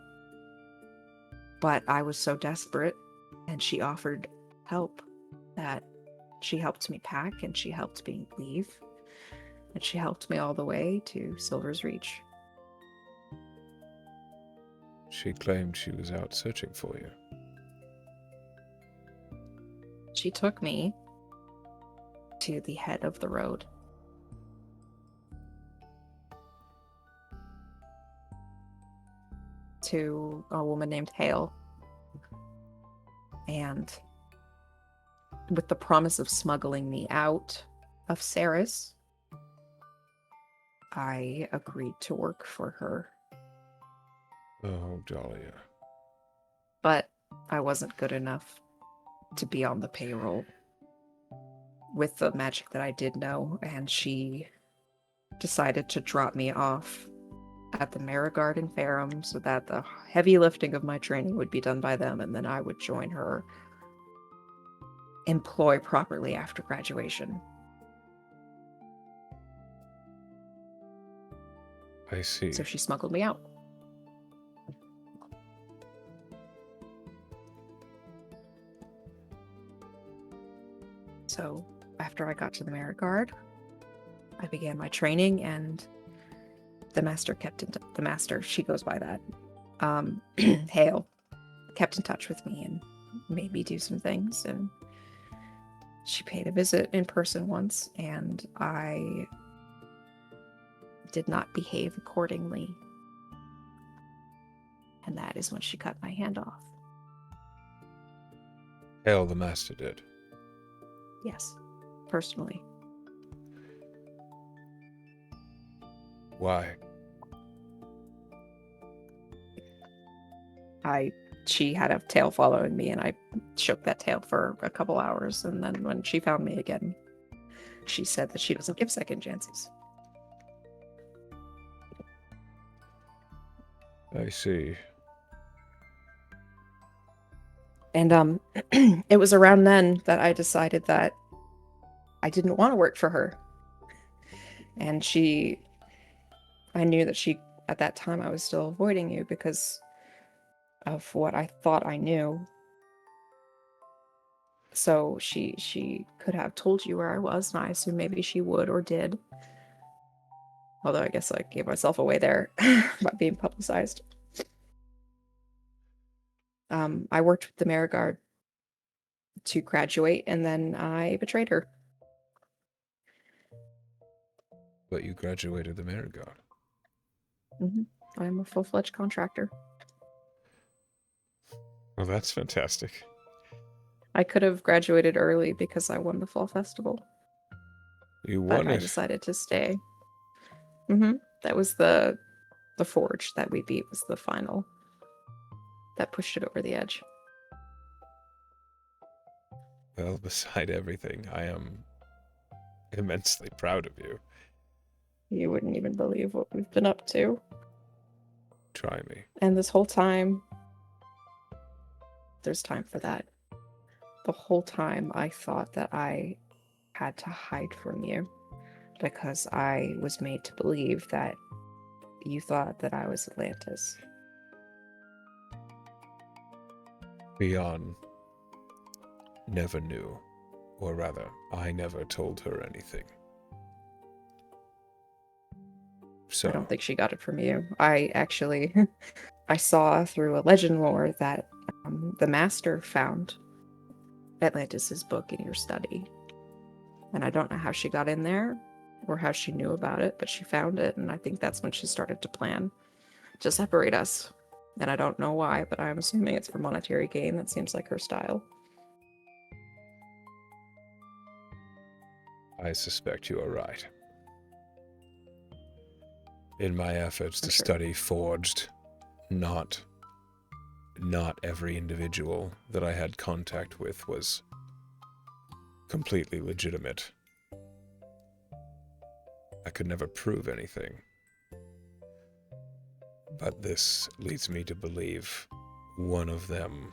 But I was so desperate, and she offered help, that she helped me pack, and she helped me leave, and she helped me all the way to Silver's Reach. She claimed she was out searching for you. She took me to the head of the road. To a woman named Hale. And with the promise of smuggling me out of Ceres, I agreed to work for her. Oh, Dahlia. But I wasn't good enough to be on the payroll with the magic that I did know, and she decided to drop me off at the Marigard in Ferrum so that the heavy lifting of my training would be done by them, and then I would join her employ properly after graduation. I see. So she smuggled me out. So after I got to the Marigard, I began my training, and the master the master, she goes by that, Hale, kept in touch with me and made me do some things, and she paid a visit in person once, and I did not behave accordingly. And that is when she cut my hand off. Hell, the master did. Yes, personally. Why? She had a tail following me, and I shook that tail for a couple hours, and then when she found me again, she said that she doesn't give second chances. I see. And it was around then that I decided that I didn't want to work for her. And I knew that at that time, I was still avoiding you because of what I thought I knew. So she could have told you where I was, and I assume maybe she would or did. Although I guess I gave myself away there by being publicized. I worked with the Marigard to graduate, and then I betrayed her. But you graduated the Marigard. Mm-hmm. I'm a full-fledged contractor. Well, that's fantastic. I could have graduated early because I won the fall festival. You won but it. I decided to stay. That was the forge that we beat was the final. That pushed it over the edge. Well, beside everything, I am immensely proud of you. You wouldn't even believe what we've been up to. Try me. And this whole time, there's time for that. The whole time I thought that I had to hide from you because I was made to believe that you thought that I was Atlantis. Beyond never knew, or rather, I never told her anything. So I don't think she got it from you. I saw through a legend lore that the master found Atlantis's book in your study. And I don't know how she got in there or how she knew about it, but she found it, and I think that's when she started to plan to separate us. And I don't know why, but I'm assuming it's for monetary gain. That seems like her style. I suspect you are right. In my efforts to sure. study Forged, not every individual that I had contact with was completely legitimate. I could never prove anything. But this leads me to believe one of them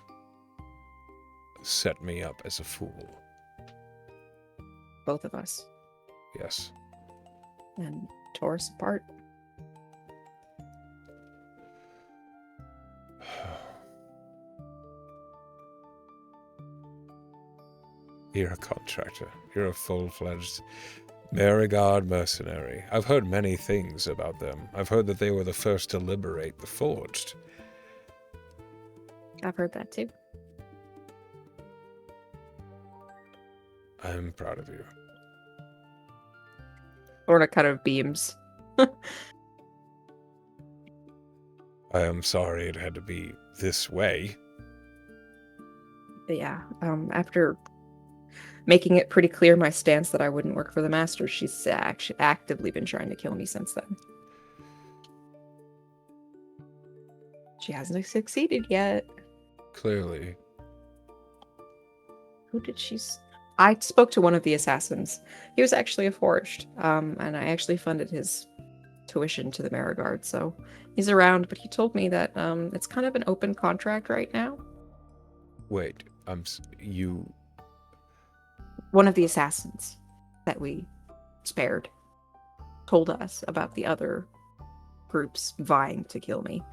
set me up as a fool. Both of us. Yes. And tore us apart. You're a contractor. You're a full-fledged Marigard mercenary. I've heard many things about them. I've heard that they were the first to liberate the Forged. I've heard that too. I'm proud of you. Lorna kind of beams. I am sorry it had to be this way. But yeah, after making it pretty clear my stance that I wouldn't work for the master, she's actually actively been trying to kill me since then. She hasn't succeeded yet. Clearly. Who did she... I spoke to one of the assassins. He was actually a forged, and I actually funded his tuition to the Marigard, so he's around, but he told me that it's kind of an open contract right now. Wait, you... One of the assassins that we spared told us about the other groups vying to kill me.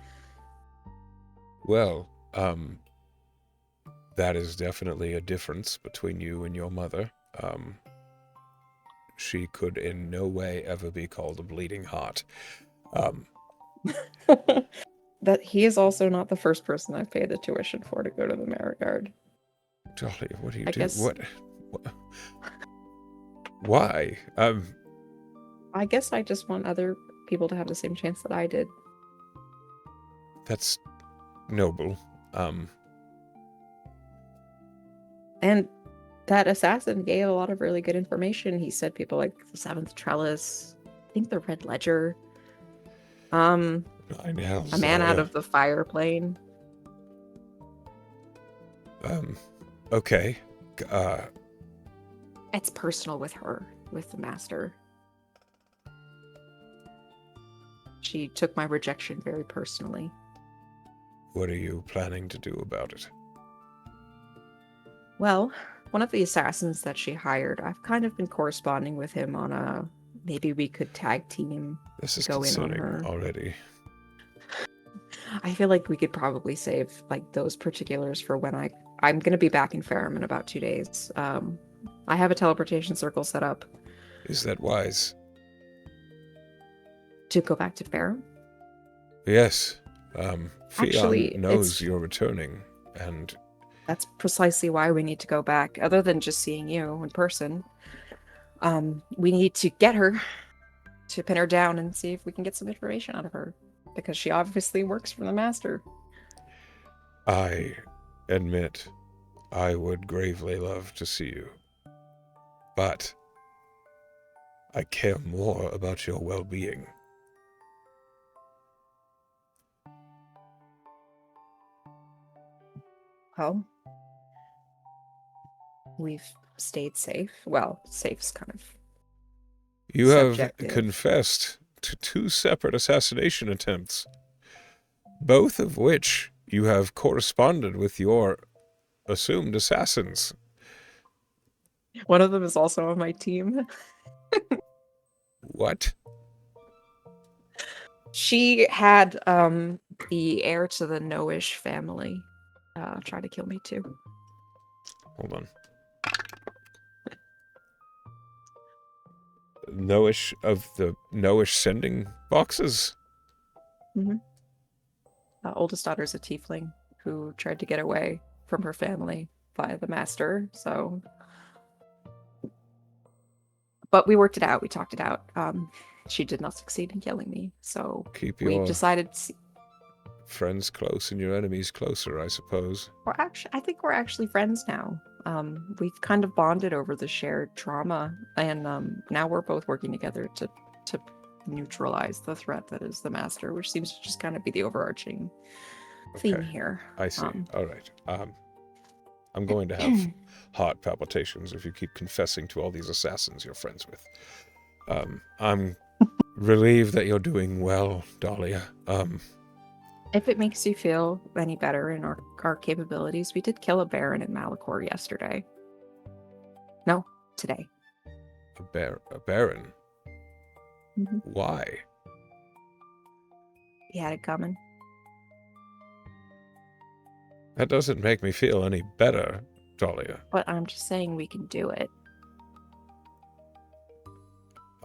Well, that is definitely a difference between you and your mother. She could in no way ever be called a bleeding heart. That he is also not the first person I've paid the tuition for to go to the Marigard. Dolly, what do you I do? guess- What? Why? I guess I just want other people to have the same chance that I did. That's noble. And that assassin gave a lot of really good information. He said people like the Seventh Trellis, I think the Red Ledger, Nine hells, a man out Dahlia. of the fire plane. Okay. It's personal with her, with the master. She took my rejection very personally. What are you planning to do about it? Well, one of the assassins that she hired, I've kind of been corresponding with him on a maybe we could tag team. This is Go in on concerning her. already. I feel like we could probably save like those particulars for when I'm gonna be back in Ferrum in about 2 days. I have a teleportation circle set up Is that wise? to go back to Ferrum. Yes. Actually, Fion knows it's- you're returning, and That's precisely why we need to go back. Other than just seeing you in person, we need to get her to pin her down and see if we can get some information out of her, because she obviously works for the master. I admit I would gravely love to see you. But I care more about your well-being. Well, we've stayed safe. Well, safe's kind of You have subjective. confessed to 2 separate assassination attempts, both of which you have corresponded with your assumed assassins. One of them is also on my team. What? She had the heir to the Noish family try to kill me too. Hold on. Noish of the Noish sending boxes? Oldest daughter's a tiefling who tried to get away from her family via the master, so... But we worked it out, we talked it out. She did not succeed in killing me, so Keep we your decided... friends close and your enemies closer, I suppose. I think we're actually friends now. We've kind of bonded over the shared trauma, and now we're both working together to neutralize the threat that is the master, which seems to just kind of be the overarching theme Okay, here. I see. All right. I'm going to have heart palpitations if you keep confessing to all these assassins you're friends with. I'm relieved that you're doing well, Dahlia. If it makes you feel any better in our capabilities, we did kill a baron in Malachor yesterday. No, today. A baron? Mhm. Why? He had it coming. That doesn't make me feel any better, Dahlia. But I'm just saying we can do it.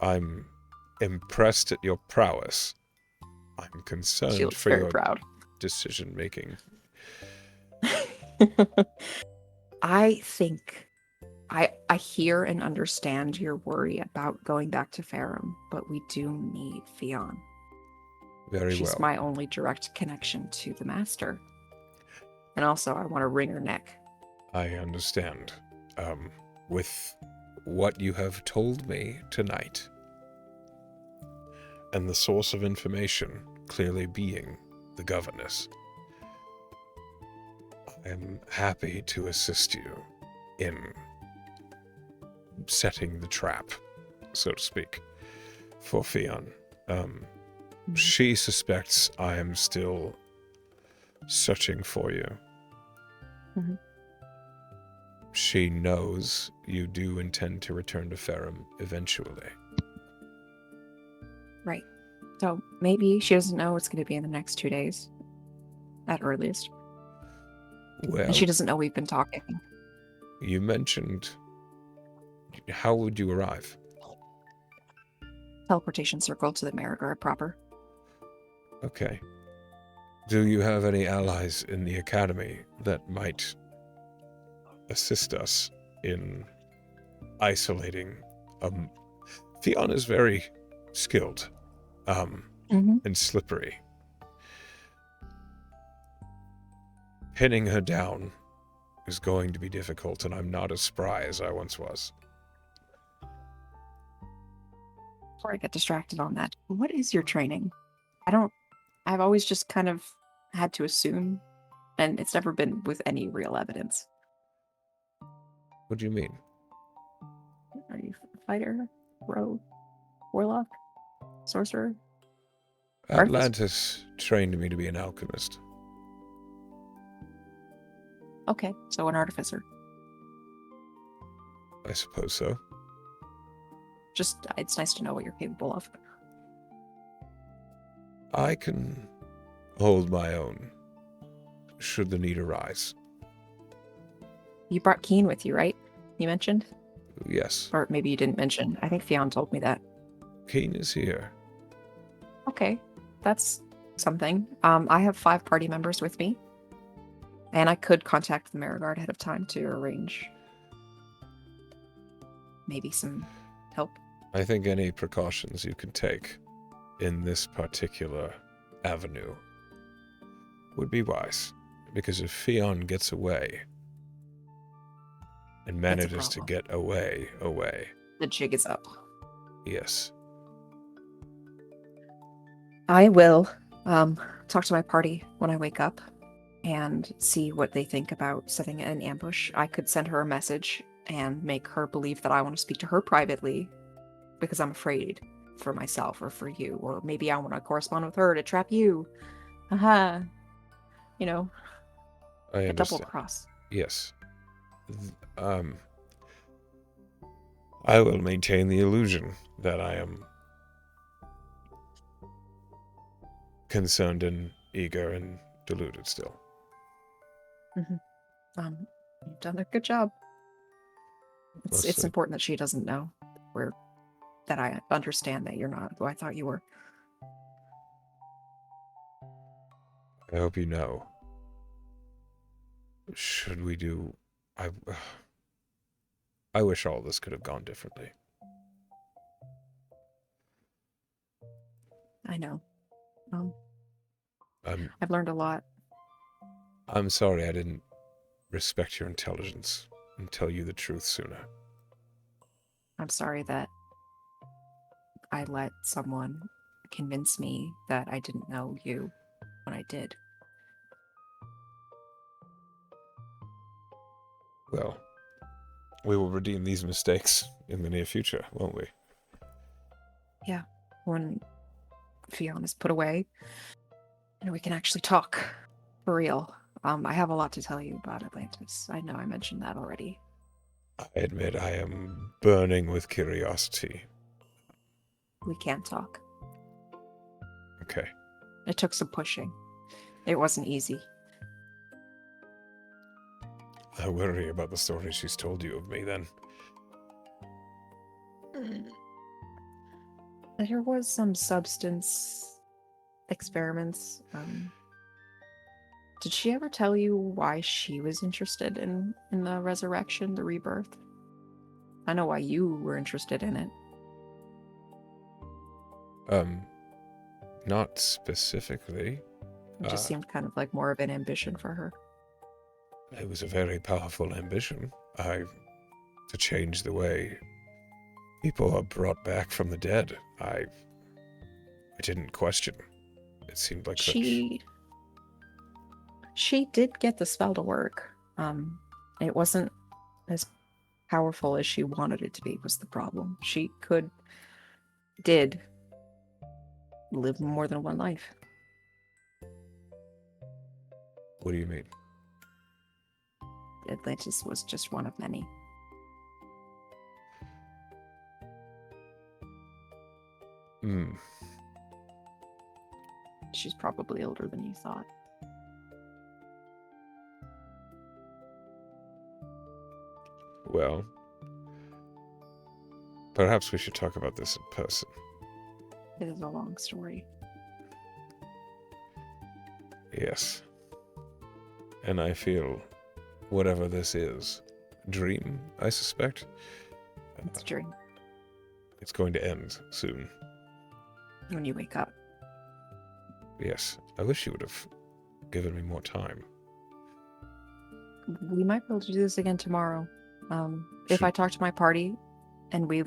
I'm impressed at your prowess. I'm She concerned looks for very your proud. decision-making. I think I hear and understand your worry about going back to Ferrum, but we do need Fionn. Very She's well. my only direct connection to the master. And also, I want to wring her neck. I understand. With what you have told me tonight, and the source of information clearly being the governess, I am happy to assist you in setting the trap, so to speak, for Fionn. She suspects I am still searching for you. Mhm. She knows you do intend to return to Ferrum eventually. Right. So maybe she doesn't know it's going to be in the next 2 days, at earliest. And Well, she doesn't know we've been talking. you mentioned... How would you arrive? Teleportation circle to the Marigard proper. Okay. Do you have any allies in the academy that might assist us in isolating? Theon is very skilled, and slippery. Pinning her down is going to be difficult, and I'm not as spry as I once was. Before I get distracted on that, what is your training? I've always just kind of had to assume, and it's never been with any real evidence. What do you mean? Are you a fighter, rogue, warlock, sorcerer? Atlantis trained me to be an alchemist. Okay, so an artificer. I suppose so. Just, it's nice to know what you're capable of. I can hold my own, should the need arise. You brought Keen with you, right? You mentioned? Yes. Or maybe you didn't mention. I think Fionn told me that. Keen is here. Okay, that's something. I have 5 party members with me. And I could contact the Marigard ahead of time to arrange maybe some help. I think any precautions you can take in this particular avenue would be wise. Because if Fionn gets away and manages to get away, the jig is up. Yes. I will talk to my party when I wake up and see what they think about setting an ambush. I could send her a message and make her believe that I want to speak to her privately because I'm afraid for myself or for you, or maybe I want to correspond with her to trap you. Haha. You know, I a double understand. cross. Yes. I will maintain the illusion that I am concerned and eager and deluded still. You've done a good job. It's important that she doesn't know that I understand that you're not who I thought you were. I hope you know. Should we do... I wish all this could have gone differently. I know. I've learned a lot. I'm sorry I didn't respect your intelligence and tell you the truth sooner. I'm sorry that I let someone convince me that I didn't know you when I did. Well, we will redeem these mistakes in the near future, won't we? Yeah, when Fiona's put away, and we can actually talk for real. I have a lot to tell you about Atlantis. I know I mentioned that already. I admit I am burning with curiosity. We can talk. Okay. It took some pushing. It wasn't easy. I worry about the story she's told you of me, then. There was some substance experiments. Did she ever tell you why she was interested in the resurrection, the rebirth? I know why you were interested in it. Not specifically. It just seemed kind of like more of an ambition for her. It was a very powerful ambition. To change the way people are brought back from the dead. I didn't question. It seemed like she did get the spell to work. It wasn't as powerful as she wanted it to be, was the problem. She did live more than one life. What do you mean? Atlantis was just one of many. Hmm. She's probably older than you thought. Well, perhaps we should talk about this in person. It is a long story. Yes. And I feel whatever this is, dream, I suspect, It's a dream. it's going to end soon. When you wake up. Yes. I wish you would have given me more time. We might be able to do this again tomorrow. If Sure. I talk to my party and we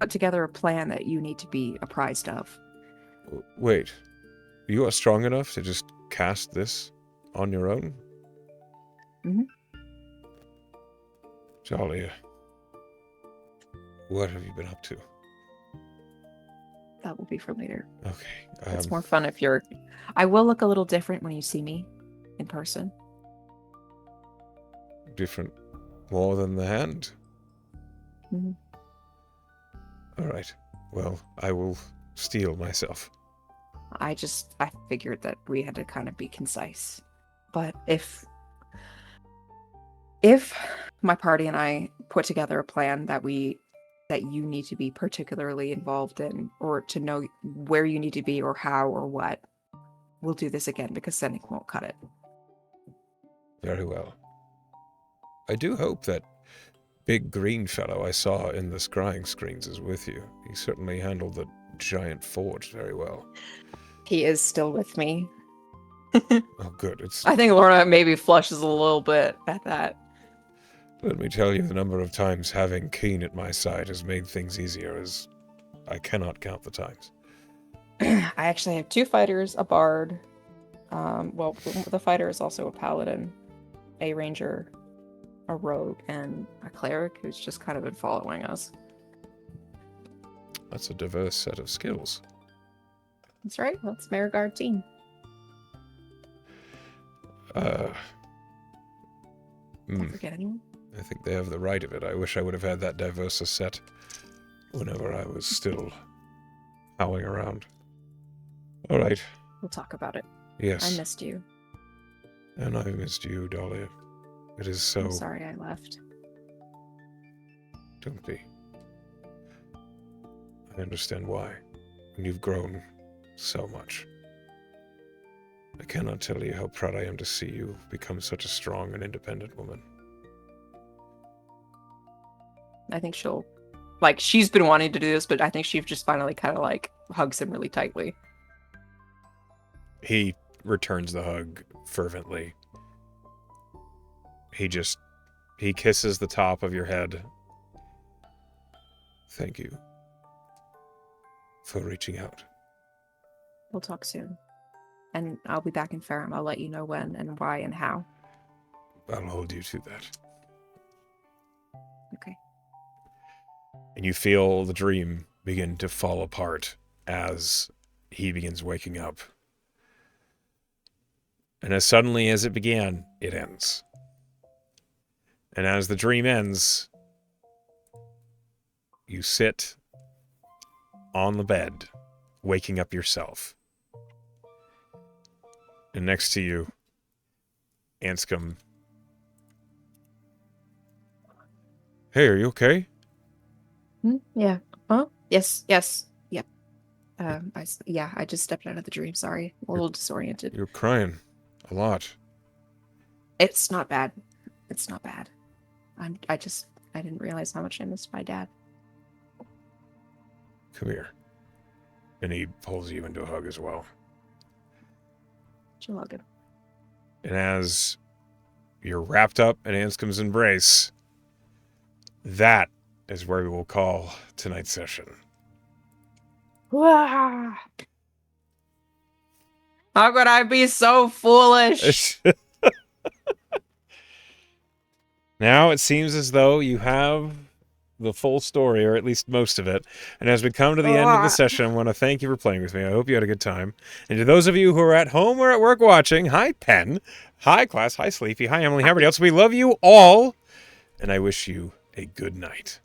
put together a plan that you need to be apprised of. Wait. You are strong enough to just cast this on your own? Mhm. Jolly. What have you been up to? That will be for later. Okay. It's more fun if you're... I will look a little different when you see me in person. Different more than the hand? Mhm. All right. Well, I will steel myself. I figured that we had to kind of be concise. But if my party and I put together a plan that you need to be particularly involved in, or to know where you need to be or how or what, we'll do this again, because sending won't cut it. Very well. I do hope that big green fellow I saw in the scrying screens is with you. He certainly handled the giant forge very well. He is still with me. Oh, good. I think Lorna maybe flushes a little bit at that. Let me tell you, the number of times having Keen at my side has made things easier, as I cannot count the times. I actually have 2 fighters, a bard. Well, the fighter is also a paladin, a ranger, a rogue, and a cleric who's just kind of been following us. That's a diverse set of skills. That's right. That's Marigard team. Don't forget anyone. I think they have the right of it. I wish I would have had that diverse a set whenever I was still howling around. All right. We'll talk about it. Yes. I missed you. And I missed you, Dahlia. It is so... I'm sorry I left. Don't be. I understand why. When you've grown so much. I cannot tell you how proud I am to see you become such a strong and independent woman. I think she'll... Like, she's been wanting to do this, but I think she just finally kind of, like, hugs him really tightly. He returns the hug fervently. He kisses the top of your head. Thank you for reaching out. We'll talk soon. And I'll be back in Ferrum. I'll let you know when and why and how. I'll hold you to that. Okay. And you feel the dream begin to fall apart as he begins waking up. And as suddenly as it began, it ends. And as the dream ends, you sit on the bed, waking up yourself. And next to you, Anscombe. Hey, are you okay? Yeah. Huh? Yes. Yep. I just stepped out of the dream. Sorry. A little disoriented. You're crying a lot. It's not bad. It's not bad. I didn't realize how much I missed my dad. Come here. And he pulls you into a hug as well. She'll hug him. And as you're wrapped up in Anscombe's embrace, that is where we will call tonight's session. How could I be so foolish? Now it seems as though you have the full story, or at least most of it. And as we come to the end of the session, I want to thank you for playing with me. I hope you had a good time. And to those of you who are at home or at work watching, hi, Penn. Hi, class. Hi, Sleepy. Hi, Emily. Hi, everybody else. We love you all. And I wish you a good night.